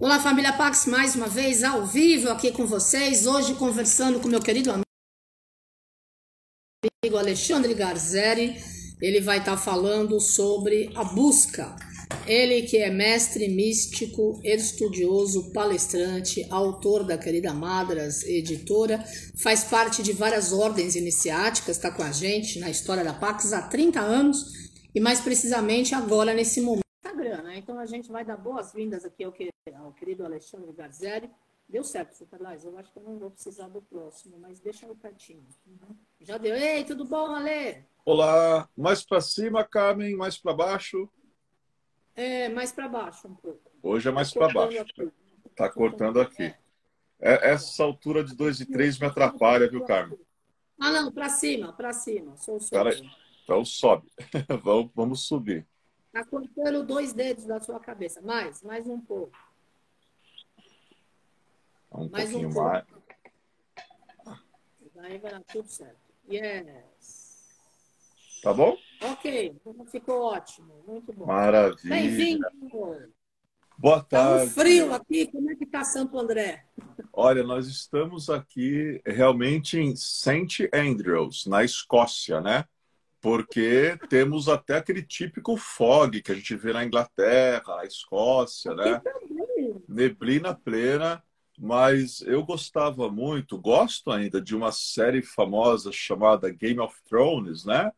Olá, família Pax, mais uma vez ao vivo aqui com vocês. Hoje conversando com meu querido amigo Alexandre Garzeri. Ele vai estar falando sobre a busca. Ele que é mestre místico, estudioso, palestrante, autor da querida Madras Editora, faz parte de várias ordens iniciáticas, está com a gente na história da Pax há 30 anos e mais precisamente agora nesse momento. Instagram, né? Então a gente vai dar boas-vindas aqui ao querido Alexandre Garzeri. Deu certo, Superlais. Eu acho que eu não vou precisar do próximo, mas deixa eu pertinho. Já deu. Ei, tudo bom, Ale? Olá, mais para cima, Carmen, mais para baixo. É, mais para baixo um pouco. Hoje é Tá mais para cortando baixo. aqui. Tá cortando aqui. É. Essa altura de 2 e 3 me atrapalha, viu, Carmen? Ah, não, para cima, para cima. Sou Peraí. eu. Então sobe. Vamos subir. Tá cortando 2 dedos da sua cabeça. Mais um pouco. Um Mais um pouquinho pouco. mais. Daí vai dar tudo certo. Yes. Tá bom? Ok, ficou ótimo. Muito bom. Maravilha. Bem-vindo. Boa Tá um tarde. frio aqui. Como é que tá Santo André? Olha, nós estamos aqui realmente em St. Andrews, na Escócia, né? Porque temos até aquele típico fog que a gente vê na Inglaterra, na Escócia, Aqui né? também. Neblina plena, mas eu gostava muito, gosto ainda de uma série famosa chamada Game of Thrones, né?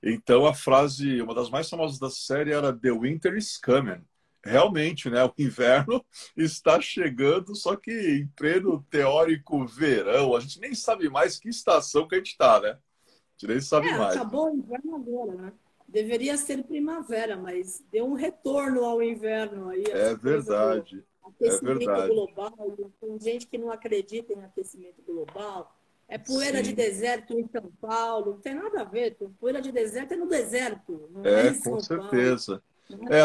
Então a frase, uma das mais famosas da série era The Winter is coming. Realmente, né? O inverno está chegando, só que em pleno teórico verão, a gente nem sabe mais que estação que a gente está, né? A gente nem sabe mais. Acabou o inverno agora, né? Deveria ser primavera, mas deu um retorno ao inverno aí, É essa coisa do verdade, é aquecimento verdade. global. Tem gente que não acredita em aquecimento global. É poeira de Sim. deserto em São Paulo, não tem nada a ver. Poeira de deserto é no deserto, não é É, em com São Paulo. certeza.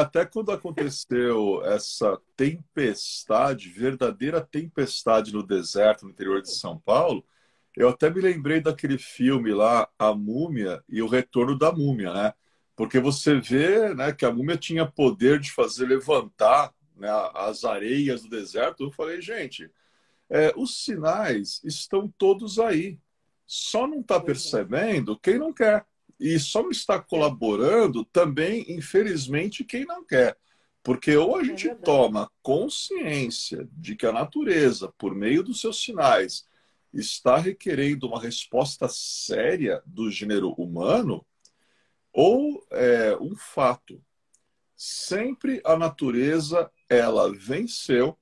Até quando aconteceu essa tempestade, verdadeira tempestade no deserto, no interior de São Paulo, eu até me lembrei daquele filme lá, A Múmia e o Retorno da Múmia, né? Porque você vê, né, que a múmia tinha poder de fazer levantar, né, as areias do deserto. Eu falei, gente, os sinais estão todos aí. Só não está Pois é, percebendo quem não quer. E só não está é, colaborando também, infelizmente, quem não quer. Porque ou a é gente verdade. toma consciência de que a natureza, por meio dos seus sinais, está requerendo uma resposta séria do gênero humano, ou é um fato. Sempre a natureza, ela venceu,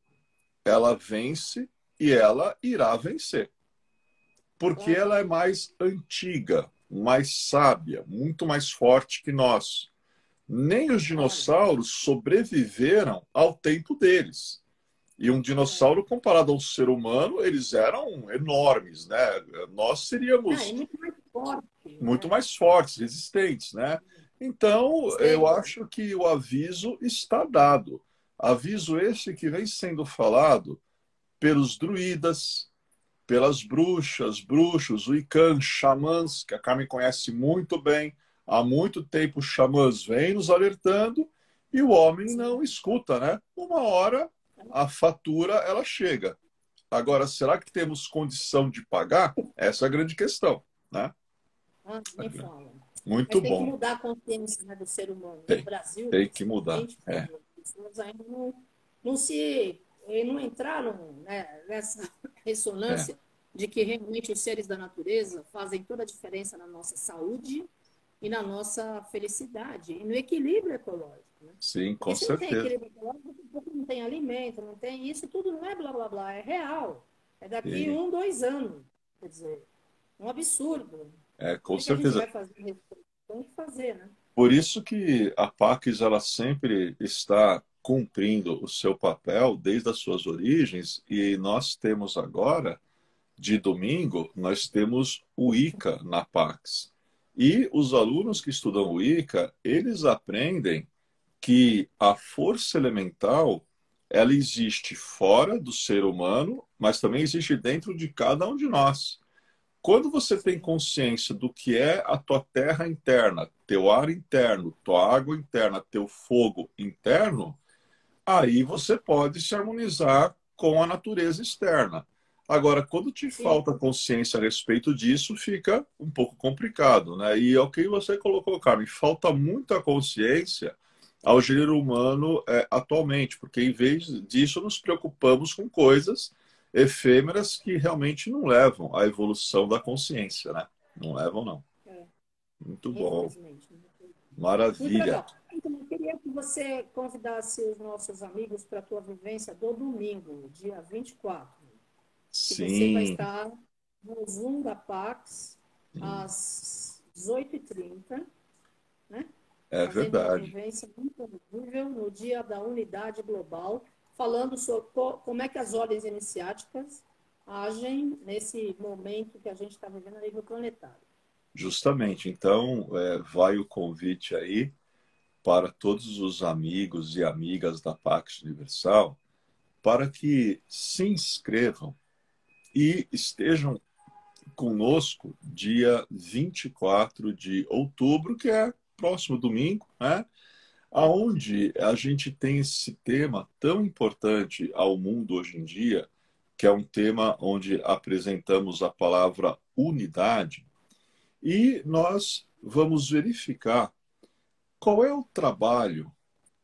ela vence e ela irá vencer. Porque Claro. ela é mais antiga, mais sábia, muito mais forte que nós. Nem os Claro. dinossauros sobreviveram ao tempo deles. E um É. dinossauro comparado ao ser humano, eles eram enormes, né? Nós É seríamos muito mais forte, muito né? mais fortes, resistentes, né? Então, eu Sempre. acho que o aviso está dado. Aviso esse que vem sendo falado pelos druidas, pelas bruxas, bruxos, wiccan, xamãs, que a Carmen conhece muito bem. Há muito tempo, os xamãs vêm nos alertando e o homem Sim. não escuta, né? Uma hora a fatura ela chega. Agora, será que temos condição de pagar? Essa é a grande questão, né? Ah, nem fala. Mas Muito tem que bom. mudar a consciência, né, do ser humano. No Tem, Brasil, tem que mudar. principalmente, É, as pessoas ainda não entraram, né, nessa é. ressonância de que realmente os seres da natureza fazem toda a diferença na nossa saúde e na nossa felicidade, e no equilíbrio ecológico, né? Sim, com Porque se não tem certeza. equilíbrio ecológico, não tem alimento, não tem isso, tudo não é blá blá blá, é real. É daqui Sim, 1, 2 anos. Quer dizer, um absurdo. O com que que a gente certeza. vai fazer a respeito? Tem que fazer, né? Por isso que a Pax ela sempre está cumprindo o seu papel desde as suas origens e nós temos agora, de domingo, nós temos o ICA na Pax. E os alunos que estudam o ICA, eles aprendem que a força elemental ela existe fora do ser humano, mas também existe dentro de cada um de nós. Quando você tem Sim, consciência do que é a tua terra interna, teu ar interno, tua água interna, teu fogo interno, aí você pode se harmonizar com a natureza externa. Agora, quando te Sim, falta consciência a respeito disso, fica um pouco complicado, né? E é o que você colocou, Carmen, falta muita consciência ao gênero humano atualmente, porque em vez disso nos preocupamos com coisas efêmeras que realmente não levam à evolução da consciência, né? Não levam, não. é, Muito bom. infelizmente. Muito Maravilha. legal. Então, eu queria que você convidasse os nossos amigos para a tua vivência do domingo, dia 24, que você vai Sim, estar no Zoom da Pax às 18h30, né? é Fazendo uma verdade. vivência incrível no Dia da Unidade Global, falando sobre como é que as ordens iniciáticas agem nesse momento que a gente está vivendo a nível planetário. Justamente. Então, vai o convite aí para todos os amigos e amigas da Pax Universal para que se inscrevam e estejam conosco dia 24 de outubro, que é próximo domingo, né? Aonde a gente tem esse tema tão importante ao mundo hoje em dia, que é um tema onde apresentamos a palavra unidade, e nós vamos verificar qual é o trabalho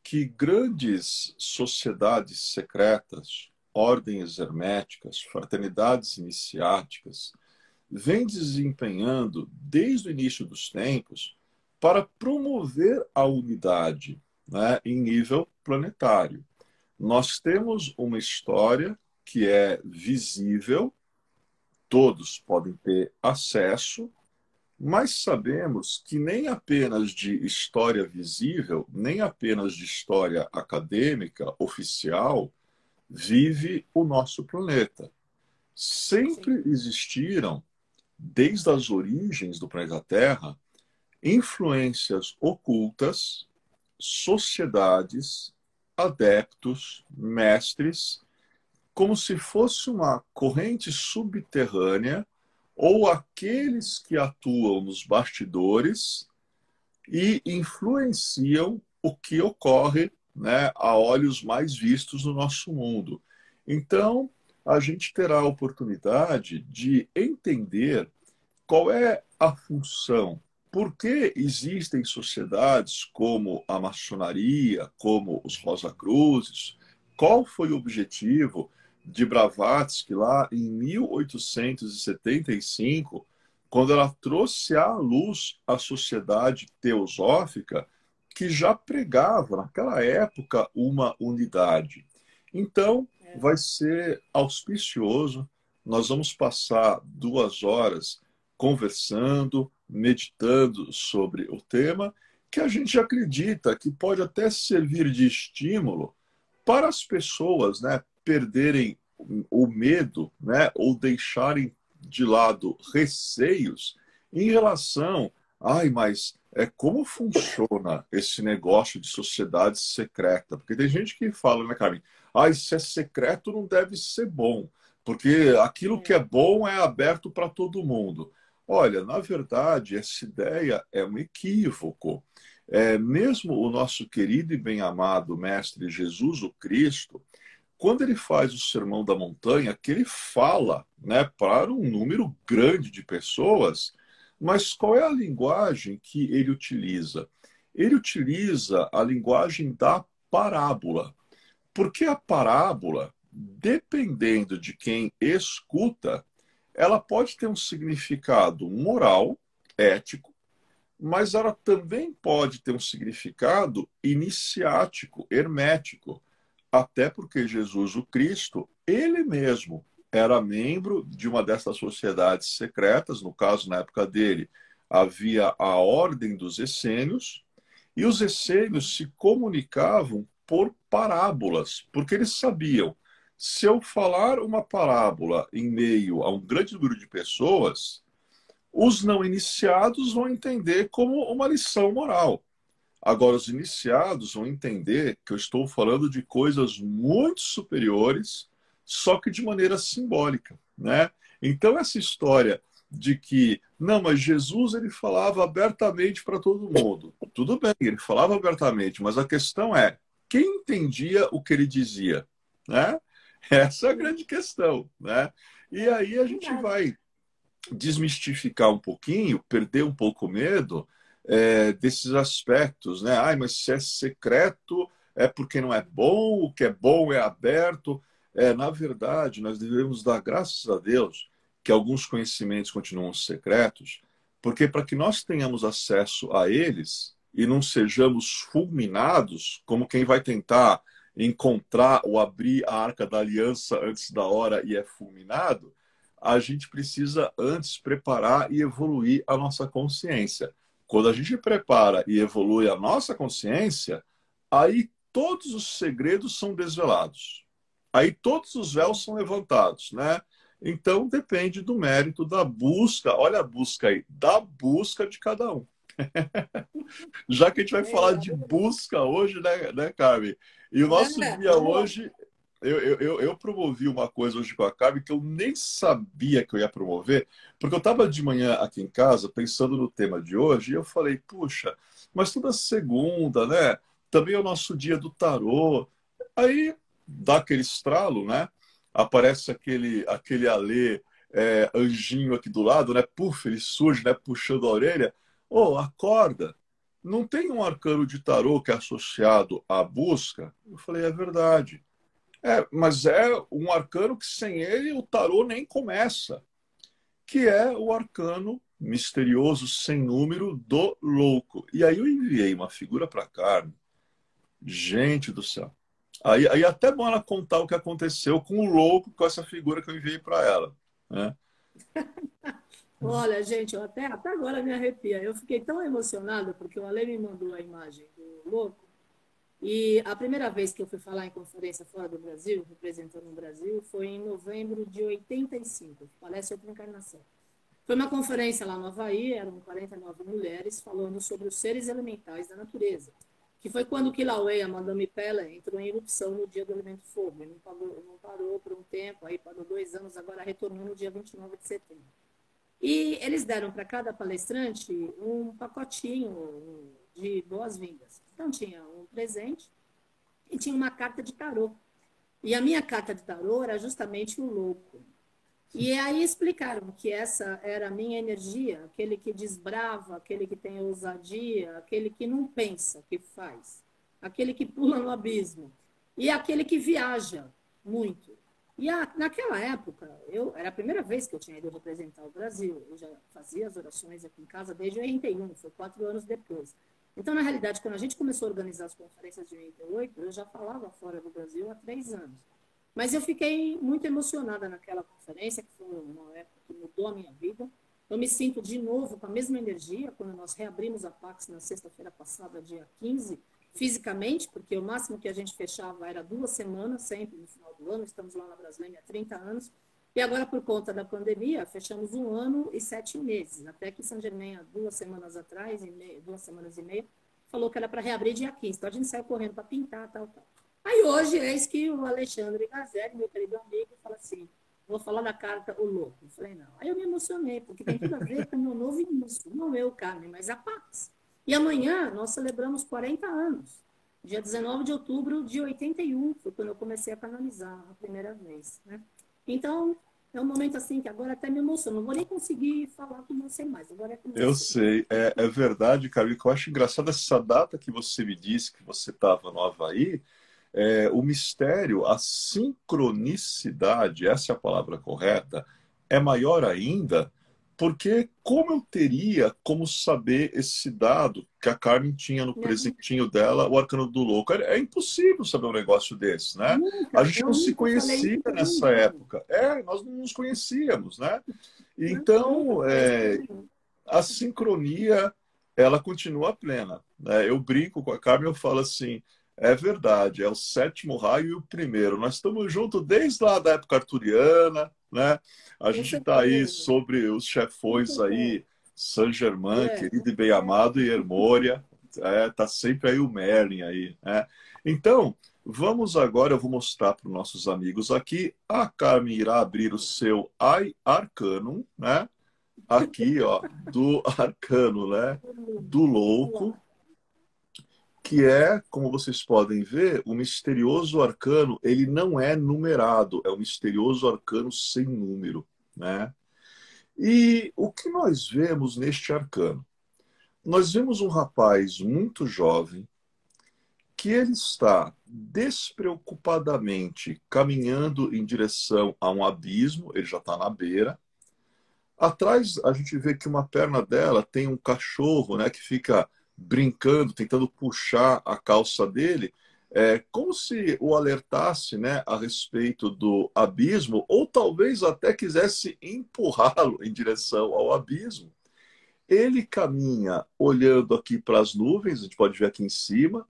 que grandes sociedades secretas, ordens herméticas, fraternidades iniciáticas, vêm desempenhando desde o início dos tempos para promover a unidade, né, em nível planetário. Nós temos uma história que é visível, todos podem ter acesso, mas sabemos que nem apenas de história visível, nem apenas de história acadêmica, oficial, vive o nosso planeta. Sim, Sempre existiram, desde as origens do planeta Terra, influências ocultas, sociedades, adeptos, mestres, como se fosse uma corrente subterrânea ou aqueles que atuam nos bastidores e influenciam o que ocorre, né, a olhos mais vistos no nosso mundo. Então, a gente terá a oportunidade de entender qual é a função, por que existem sociedades como a maçonaria, como os Rosa-Cruzes, qual foi o objetivo de Blavatsky lá em 1875, quando ela trouxe à luz a sociedade teosófica que já pregava naquela época uma unidade. Então, vai ser auspicioso. Nós vamos passar 2 horas conversando, meditando sobre o tema, que a gente acredita que pode até servir de estímulo para as pessoas, né, perderem o medo, né, ou deixarem de lado receios em relação, ai, mas como funciona esse negócio de sociedade secreta? Porque tem gente que fala, né, Carmen? Ai, se é secreto não deve ser bom, porque aquilo que é bom é aberto para todo mundo. Olha, na verdade, essa ideia é um equívoco. Mesmo o nosso querido e bem-amado Mestre Jesus o Cristo, quando ele faz o Sermão da Montanha, que ele fala, né, para um número grande de pessoas, mas qual é a linguagem que ele utiliza? Ele utiliza a linguagem da parábola, porque a parábola, dependendo de quem escuta, ela pode ter um significado moral, ético, mas ela também pode ter um significado iniciático, hermético, até porque Jesus o Cristo, ele mesmo era membro de uma dessas sociedades secretas, no caso, na época dele, havia a Ordem dos Essênios, e os essênios se comunicavam por parábolas, porque eles sabiam, se eu falar uma parábola em meio a um grande número de pessoas, os não iniciados vão entender como uma lição moral. Agora, os iniciados vão entender que eu estou falando de coisas muito superiores, só que de maneira simbólica, né? Então, essa história de que, não, mas Jesus ele falava abertamente para todo mundo. Tudo bem, ele falava abertamente, mas a questão é, quem entendia o que ele dizia, né? Essa é a grande questão, né? E aí a gente vai desmistificar um pouquinho, perder um pouco o medo desses aspectos, né? Ai, mas se é secreto é porque não é bom, o que é bom é aberto. Na verdade, nós devemos dar graças a Deus que alguns conhecimentos continuam secretos, porque para que nós tenhamos acesso a eles e não sejamos fulminados, como quem vai tentar encontrar ou abrir a Arca da Aliança antes da hora e é fulminado, a gente precisa antes preparar e evoluir a nossa consciência. Quando a gente prepara e evolui a nossa consciência, aí todos os segredos são desvelados. Aí todos os véus são levantados, né? Então depende do mérito da busca, olha a busca aí, da busca de cada um. Já que a gente vai falar de busca hoje, né, Carmen? E o nosso dia hoje, eu promovi uma coisa hoje com a Carmen que eu nem sabia que eu ia promover, porque eu estava de manhã aqui em casa pensando no tema de hoje e eu falei, puxa, mas toda segunda, né? Também é o nosso dia do tarô. Aí dá aquele estralo, né? Aparece aquele Alê, anjinho aqui do lado, né? Puf, ele surge, né? Puxando a orelha. Ô, acorda! Não tem um arcano de tarô que é associado à busca? Eu falei, é verdade. Mas é um arcano que sem ele o tarô nem começa, que é o arcano misterioso sem número do louco. E aí eu enviei uma figura para Carmen. Gente do céu. Aí até bom ela contar o que aconteceu com o louco, com essa figura que eu enviei para ela, né? Olha, gente, eu até agora me arrepia. Eu fiquei tão emocionada porque o Ale me mandou a imagem do louco. E a primeira vez que eu fui falar em conferência fora do Brasil, representando o Brasil, foi em novembro de 85, Palestra Outra Encarnação. Foi uma conferência lá no Havaí, eram 49 mulheres falando sobre os seres elementais da natureza, que foi quando Kilauea, a Madame Pella, entrou em erupção no dia do elemento fogo. Ele não parou por um tempo, aí parou 2 anos, agora retornou no dia 29 de setembro. E eles deram para cada palestrante um pacotinho de boas-vindas. Então, tinha um presente e tinha uma carta de tarô. E a minha carta de tarô era justamente o louco. E aí explicaram que essa era a minha energia, aquele que desbrava, aquele que tem ousadia, aquele que não pensa, que faz, aquele que pula no abismo e aquele que viaja muito. E naquela época, era a primeira vez que eu tinha ido representar o Brasil. Eu já fazia as orações aqui em casa desde 81, foi 4 anos depois. Então, na realidade, quando a gente começou a organizar as conferências de 88, eu já falava fora do Brasil há 3 anos. Mas eu fiquei muito emocionada naquela conferência, que foi uma época que mudou a minha vida. Eu me sinto de novo com a mesma energia quando nós reabrimos a Pax na sexta-feira passada, dia 15, fisicamente, porque o máximo que a gente fechava era 2 semanas, sempre no final do ano. Estamos lá na Brasília há 30 anos. E agora, por conta da pandemia, fechamos 1 ano e 7 meses. Até que São Germain, há 2 semanas atrás, 2 semanas e meia, falou que era para reabrir dia 15. Então a gente saiu correndo para pintar, tal. Aí hoje, eis que o Alexandre Gazzelli, meu querido amigo, fala assim, vou falar da carta O Louco. Eu falei, não. Aí eu me emocionei, porque tem tudo a ver com o meu novo início. Não eu, Carmen, mas a Pax. E amanhã nós celebramos 40 anos. Dia 19 de outubro de 81, foi quando eu comecei a canalizar a primeira vez, né? Então, é um momento assim que agora até me emociona. Não vou nem conseguir falar com você mais. Agora é com você. Eu sei, é verdade, Carmen, que eu acho engraçado essa data que você me disse que você estava no Havaí. O mistério, a sincronicidade, essa é a palavra correta, é maior ainda, porque como eu teria como saber esse dado que a Carmen tinha no presentinho dela, o arcano do louco? É impossível saber um negócio desse, né? Nunca, A gente não se nunca falei conhecia isso nessa época. Nós não nos conhecíamos, né? Então, nunca falei isso. a sincronia, ela continua plena, né? Eu brinco com a Carmen, eu falo assim, é verdade, é o 7º raio e o primeiro. Nós estamos juntos desde lá da época arturiana, né? A Com gente está aí certeza. sobre os chefões Muito bom. aí, Saint-Germain, É. querido e bem-amado, e Hermória. Tá sempre aí o Merlin aí, né? Então, vamos agora, eu vou mostrar para os nossos amigos aqui. A Carmen irá abrir o seu Arcanum, né? Aqui, ó, do arcano, né? Do louco. que é, como vocês podem ver, o misterioso arcano, ele não é numerado, é um misterioso arcano sem número, né? E o que nós vemos neste arcano? Nós vemos um rapaz muito jovem que ele está despreocupadamente caminhando em direção a um abismo, ele já está na beira. Atrás a gente vê que uma perna dela tem um cachorro, né, que fica brincando, tentando puxar a calça dele, como se o alertasse, né, a respeito do abismo, ou talvez até quisesse empurrá-lo em direção ao abismo. Ele caminha olhando aqui para as nuvens, a gente pode ver aqui em cima,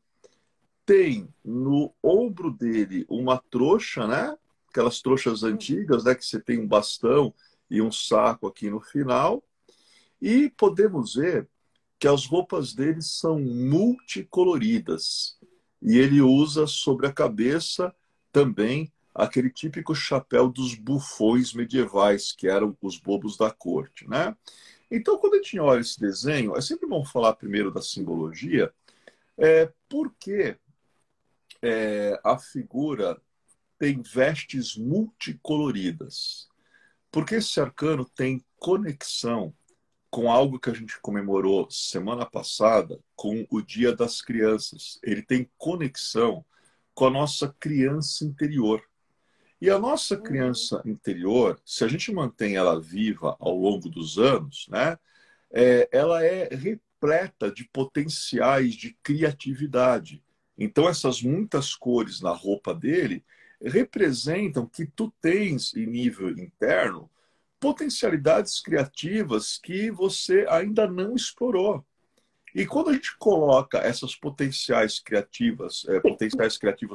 tem no ombro dele uma trouxa, né? Aquelas trouxas antigas, né? Que você tem um bastão e um saco aqui no final. E podemos ver que as roupas dele são multicoloridas. E ele usa sobre a cabeça também aquele típico chapéu dos bufões medievais, que eram os bobos da corte, né? Então, quando a gente olha esse desenho, é sempre bom falar primeiro da simbologia, porque a figura tem vestes multicoloridas. Porque esse arcano tem conexão com algo que a gente comemorou semana passada, com o Dia das Crianças. Ele tem conexão com a nossa criança interior. E a nossa criança interior, se a gente mantém ela viva ao longo dos anos, né, ela é repleta de potenciais de criatividade. Então, essas muitas cores na roupa dele representam que tu tens, em nível interno, potencialidades criativas que você ainda não explorou. E quando a gente coloca essas potenciais criativos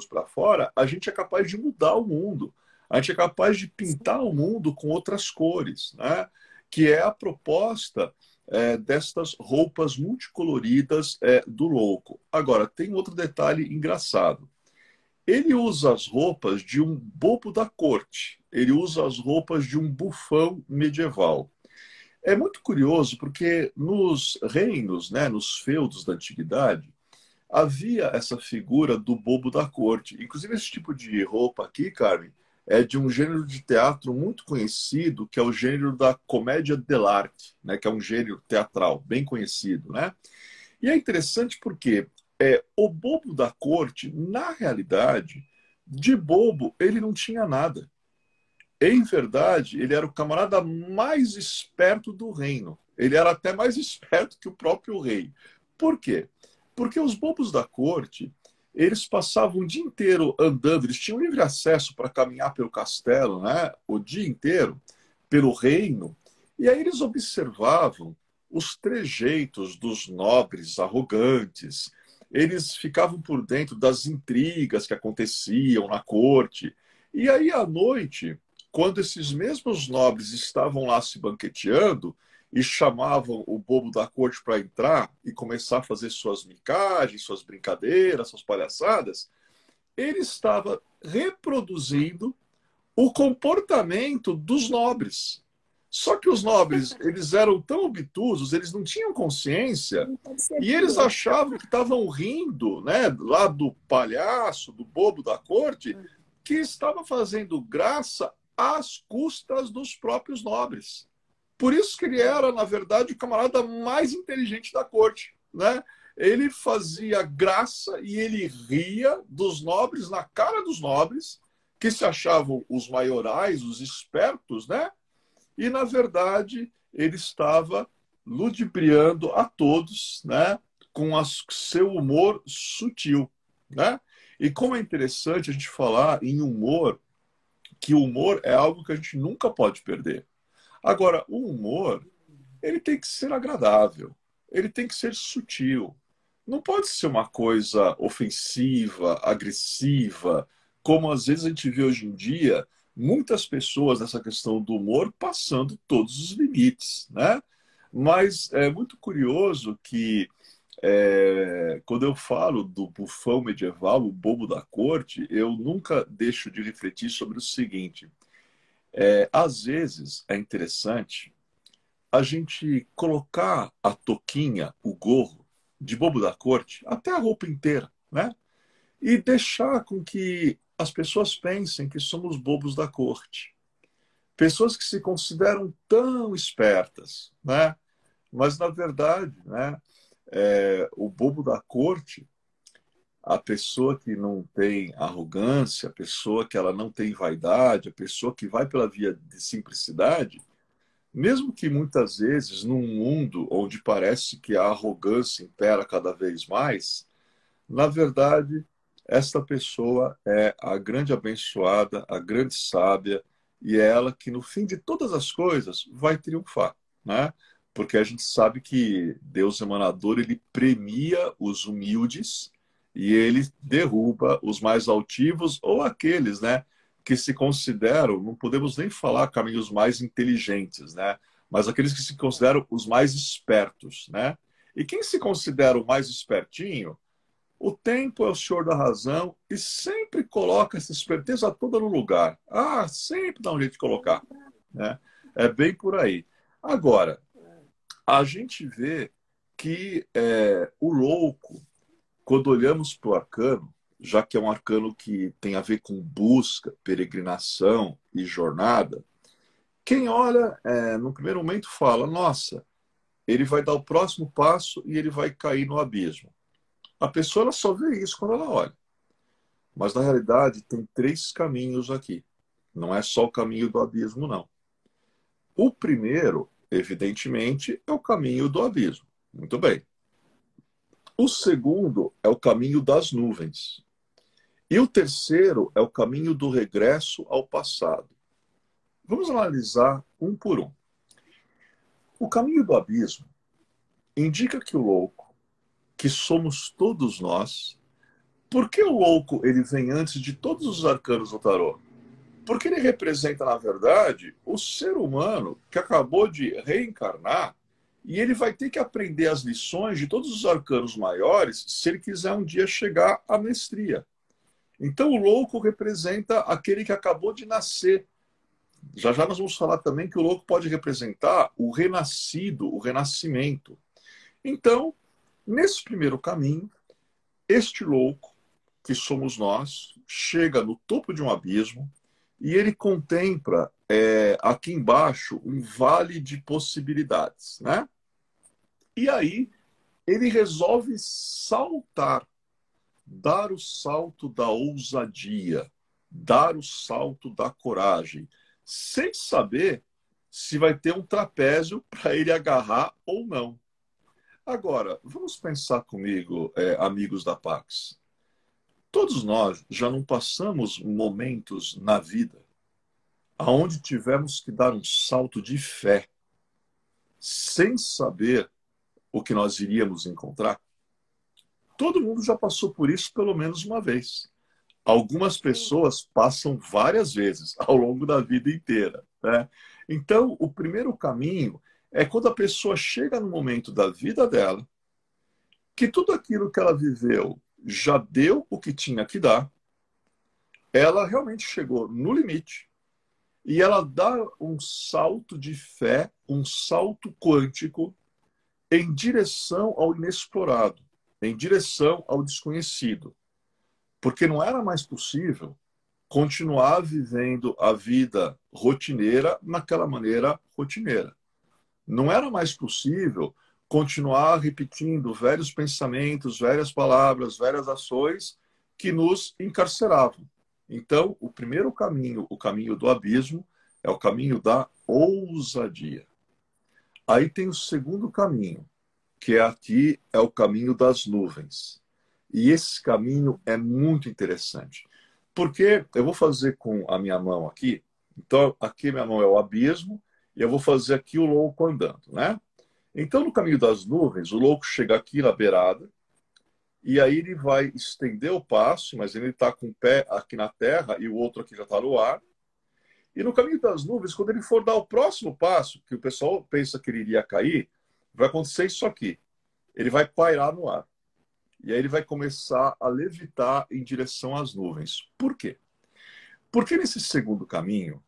para fora, a gente é capaz de mudar o mundo. A gente é capaz de pintar o mundo com outras cores, né? Que é a proposta destas roupas multicoloridas do louco. Agora, tem outro detalhe engraçado. Ele usa as roupas de um bobo da corte. Ele usa as roupas de um bufão medieval. É muito curioso porque nos reinos, né, nos feudos da antiguidade, havia essa figura do bobo da corte. Inclusive, esse tipo de roupa aqui, Carmen, é de um gênero de teatro muito conhecido, que é o gênero da comédia dell'arte, né, que é um gênero teatral bem conhecido, né? E é interessante porque o bobo da corte, na realidade, de bobo, ele não tinha nada. Em verdade, ele era o camarada mais esperto do reino. Ele era até mais esperto que o próprio rei. Por quê? Porque os bobos da corte, eles passavam o dia inteiro andando, eles tinham livre acesso para caminhar pelo castelo, né? O dia inteiro, pelo reino, e aí eles observavam os trejeitos dos nobres arrogantes, eles ficavam por dentro das intrigas que aconteciam na corte, e aí à noite, quando esses mesmos nobres estavam lá se banqueteando e chamavam o bobo da corte para entrar e começar a fazer suas micagens, suas brincadeiras, suas palhaçadas, ele estava reproduzindo o comportamento dos nobres. Só que os nobres, eles eram tão obtusos, eles não tinham consciência e eles achavam que estavam rindo, né, lá do palhaço, do bobo da corte, que estava fazendo graça às custas dos próprios nobres. Por isso que ele era, na verdade, o camarada mais inteligente da corte, né? Ele fazia graça e ele ria dos nobres, na cara dos nobres, que se achavam os maiorais, os espertos, né? E, na verdade, ele estava ludibriando a todos, né? Com seu humor sutil, né? E como é interessante a gente falar em humor, que o humor é algo que a gente nunca pode perder. Agora, o humor, ele tem que ser agradável, ele tem que ser sutil. Não pode ser uma coisa ofensiva, agressiva, como às vezes a gente vê hoje em dia muitas pessoas nessa questão do humor passando todos os limites, né? Mas é muito curioso que quando eu falo do bufão medieval, o bobo da corte, eu nunca deixo de refletir sobre o seguinte: às vezes é interessante a gente colocar a touquinha, o gorro, de bobo da corte, até a roupa inteira, né? E deixar com que as pessoas pensem que somos bobos da corte. Pessoas que se consideram tão espertas, né? Mas, na verdade, né, o bobo da corte, a pessoa que não tem arrogância, a pessoa que ela não tem vaidade, a pessoa que vai pela via de simplicidade, mesmo que muitas vezes num mundo onde parece que a arrogância impera cada vez mais, na verdade, esta pessoa é a grande abençoada, a grande sábia, e é ela que, no fim de todas as coisas, vai triunfar, né? Porque a gente sabe que Deus emanador, ele premia os humildes e ele derruba os mais altivos ou aqueles, né, que se consideram, não podemos nem falar caminhos mais inteligentes, né? Mas aqueles que se consideram os mais espertos, né? E quem se considera o mais espertinho, o tempo é o senhor da razão e sempre coloca essa esperteza toda no lugar. Ah, sempre dá um jeito de colocar, né? É bem por aí. Agora, a gente vê que o louco, quando olhamos para o arcano, já que é um arcano que tem a ver com busca, peregrinação e jornada, quem olha, no primeiro momento fala, nossa, ele vai dar o próximo passo e ele vai cair no abismo. A pessoa ela só vê isso quando ela olha. Mas, na realidade, tem três caminhos aqui. Não é só o caminho do abismo, não. O primeiro, evidentemente, é o caminho do abismo. Muito bem. O segundo é o caminho das nuvens. E o terceiro é o caminho do regresso ao passado. Vamos analisar um por um. O caminho do abismo indica que o louco, que somos todos nós, por que o louco ele vem antes de todos os arcanos do tarô? Porque ele representa, na verdade, o ser humano que acabou de reencarnar e ele vai ter que aprender as lições de todos os arcanos maiores se ele quiser um dia chegar à mestria. Então, o louco representa aquele que acabou de nascer. Já já nós vamos falar também que o louco pode representar o renascido, o renascimento. Então, nesse primeiro caminho, este louco, que somos nós, chega no topo de um abismo e ele contempla aqui embaixo um vale de possibilidades, né? E aí ele resolve saltar, dar o salto da ousadia, dar o salto da coragem, sem saber se vai ter um trapézio para ele agarrar ou não. Agora, vamos pensar comigo, amigos da Pax. Todos nós já não passamos momentos na vida aonde tivemos que dar um salto de fé, sem saber o que nós iríamos encontrar? Todo mundo já passou por isso pelo menos uma vez. Algumas pessoas passam várias vezes ao longo da vida inteira, né? Então, o primeiro caminho é quando a pessoa chega no momento da vida dela, que tudo aquilo que ela viveu já deu o que tinha que dar, ela realmente chegou no limite e ela dá um salto de fé, um salto quântico em direção ao inexplorado, em direção ao desconhecido. Porque não era mais possível continuar vivendo a vida rotineira naquela maneira rotineira. Não era mais possível continuar repetindo velhos pensamentos, velhas palavras, velhas ações que nos encarceravam. Então, o primeiro caminho, o caminho do abismo, é o caminho da ousadia. Aí tem o segundo caminho, que aqui é o caminho das nuvens. E esse caminho é muito interessante. Porque eu vou fazer com a minha mão aqui. Então, aqui minha mão é o abismo, e eu vou fazer aqui o louco andando, né? Então, no caminho das nuvens, o louco chega aqui na beirada, e aí ele vai estender o passo, mas ele está com o pé aqui na terra e o outro aqui já está no ar. E no caminho das nuvens, quando ele for dar o próximo passo, que o pessoal pensa que ele iria cair, vai acontecer isso aqui. Ele vai pairar no ar. E aí ele vai começar a levitar em direção às nuvens. Por quê? Porque nesse segundo caminho,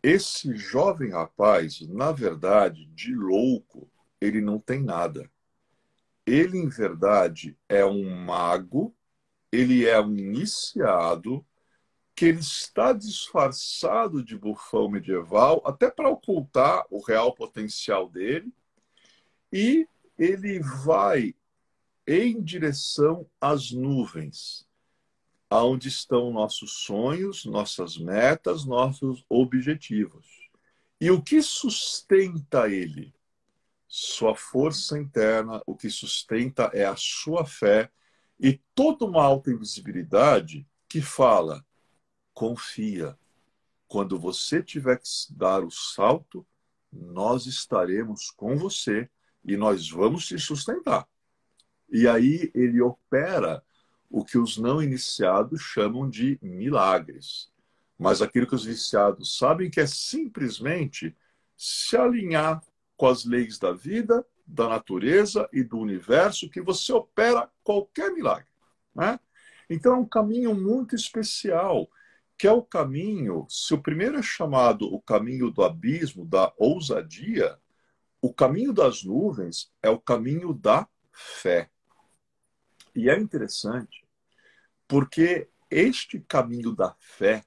esse jovem rapaz, na verdade, de louco, ele não tem nada. ele, em verdade, é um mago, ele é um iniciado, que ele está disfarçado de bufão medieval, até para ocultar o real potencial dele, e ele vai em direção às nuvens, aonde estão nossos sonhos, nossas metas, nossos objetivos. E o que sustenta ele? Sua força interna, o que sustenta é a sua fé e toda uma alta invisibilidade que fala: confia. Quando você tiver que dar o salto, nós estaremos com você e nós vamos te sustentar. E aí ele opera o que os não iniciados chamam de milagres. Mas aquilo que os iniciados sabem que é simplesmente se alinhar com as leis da vida, da natureza e do universo, que você opera qualquer milagre, né? Então é um caminho muito especial, que é o caminho, se o primeiro é chamado o caminho do abismo, da ousadia, o caminho das nuvens é o caminho da fé. E é interessante, porque este caminho da fé,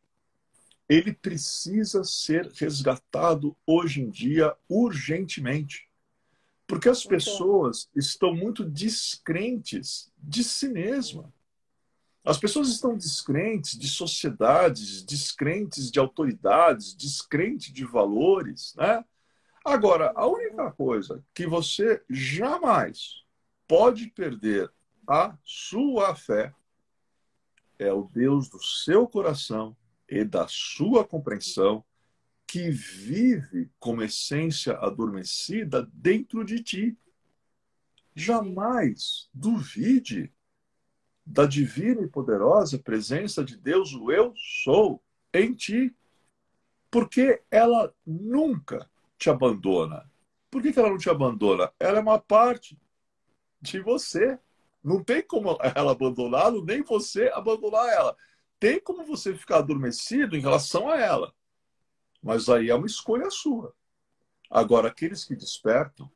ele precisa ser resgatado hoje em dia urgentemente. Porque as pessoas estão muito descrentes de si mesma. As pessoas estão descrentes de sociedades, descrentes de autoridades, descrentes de valores, né? Agora, a única coisa que você jamais pode perder a sua fé é o Deus do seu coração e da sua compreensão, que vive como essência adormecida dentro de ti. Jamais duvide da divina e poderosa presença de Deus, o Eu Sou, em ti. Porque ela nunca te abandona. Por que ela não te abandona? Ela é uma parte de você. Não tem como ela abandoná-lo, nem você abandonar ela. Tem como você ficar adormecido em relação a ela. Mas aí é uma escolha sua. Agora, aqueles que despertam,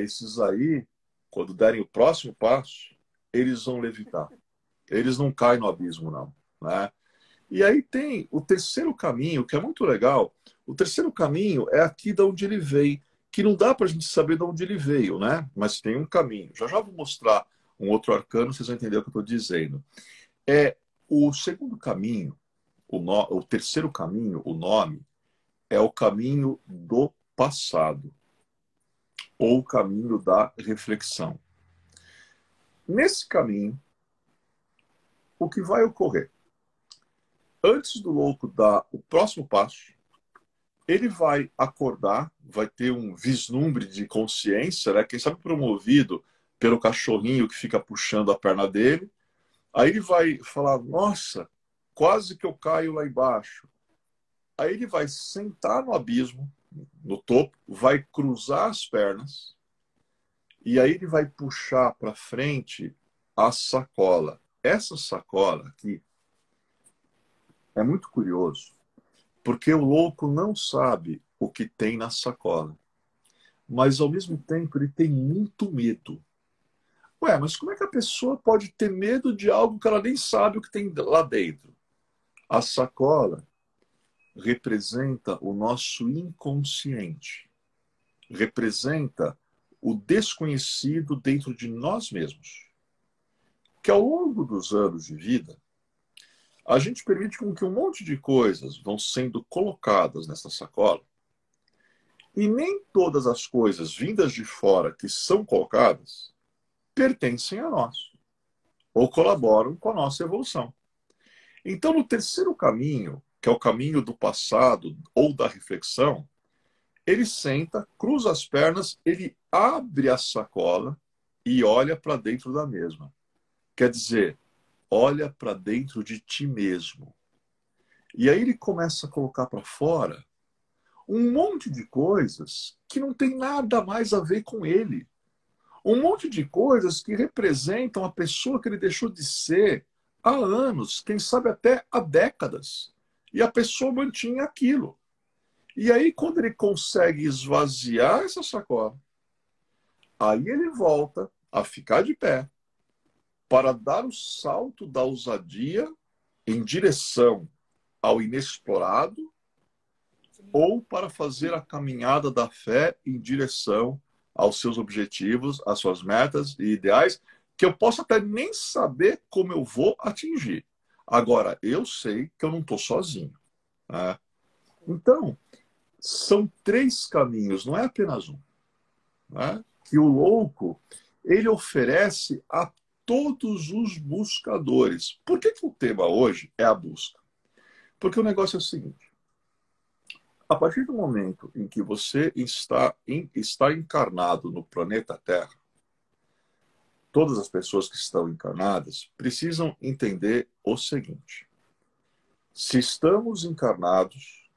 esses aí, quando derem o próximo passo, eles vão levitar. Eles não caem no abismo, não, né? E aí tem o terceiro caminho, que é muito legal. O terceiro caminho é aqui de onde ele veio, que não dá para a gente saber de onde ele veio, né? Mas tem um caminho. Já já vou mostrar um outro arcano, vocês vão entender o que eu estou dizendo. É o segundo caminho, o terceiro caminho, o nome, é o caminho do passado, ou o caminho da reflexão. Nesse caminho, o que vai ocorrer? Antes do louco dar o próximo passo, ele vai acordar, vai ter um vislumbre de consciência, né? Quem sabe promovido pelo cachorrinho que fica puxando a perna dele. Aí ele vai falar: nossa, quase que eu caio lá embaixo. Aí ele vai sentar no abismo, no topo, vai cruzar as pernas, e aí ele vai puxar para frente a sacola. Essa sacola aqui é muito curioso, porque o louco não sabe o que tem na sacola. Mas, ao mesmo tempo, ele tem muito medo. Ué, mas como é que a pessoa pode ter medo de algo que ela nem sabe o que tem lá dentro? A sacola representa o nosso inconsciente. Representa o desconhecido dentro de nós mesmos. Que ao longo dos anos de vida, a gente permite com que um monte de coisas vão sendo colocadas nessa sacola, e nem todas as coisas vindas de fora que são colocadas pertencem a nós, ou colaboram com a nossa evolução. Então, no terceiro caminho, que é o caminho do passado ou da reflexão, ele senta, cruza as pernas, ele abre a sacola e olha para dentro da mesma. Quer dizer, olha para dentro de ti mesmo. E aí ele começa a colocar para fora um monte de coisas que não tem nada mais a ver com ele. Um monte de coisas que representam a pessoa que ele deixou de ser há anos, quem sabe até há décadas. E a pessoa mantinha aquilo. E aí, quando ele consegue esvaziar essa sacola, Aí ele volta a ficar de pé para dar o salto da ousadia em direção ao inexplorado ou para fazer a caminhada da fé em direção aos seus objetivos, às suas metas e ideais, que eu posso até nem saber como eu vou atingir. Agora, eu sei que eu não estou sozinho. Né? Então, são 3 caminhos, não é apenas um. Né? Que o louco, ele oferece a todos os buscadores. Por que o tema hoje é a busca? Porque o negócio é o seguinte: a partir do momento em que você está encarnado no planeta Terra, todas as pessoas que estão encarnadas precisam entender o seguinte: se estamos encarnados,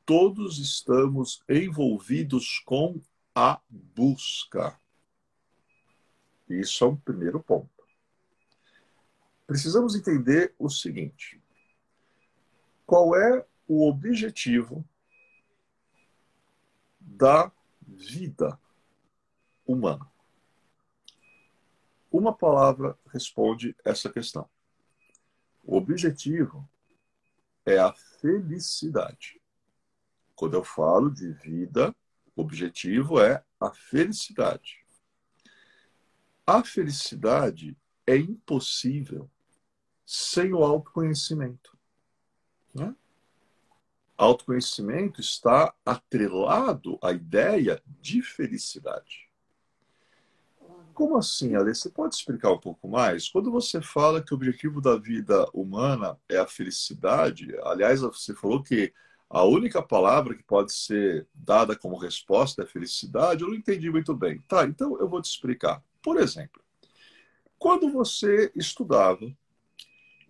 todos estamos envolvidos com a busca. Isso é um primeiro ponto. Precisamos entender o seguinte: qual é o objetivo da vida humana? Uma palavra responde essa questão. O objetivo é a felicidade. Quando eu falo de vida, o objetivo é a felicidade. A felicidade é impossível sem o autoconhecimento. Né? Autoconhecimento está atrelado à ideia de felicidade. Como assim, Alê? Você pode explicar um pouco mais? Quando você fala que o objetivo da vida humana é a felicidade, aliás, você falou que a única palavra que pode ser dada como resposta é felicidade, eu não entendi muito bem. Tá, então eu vou te explicar. Por exemplo, quando você estudava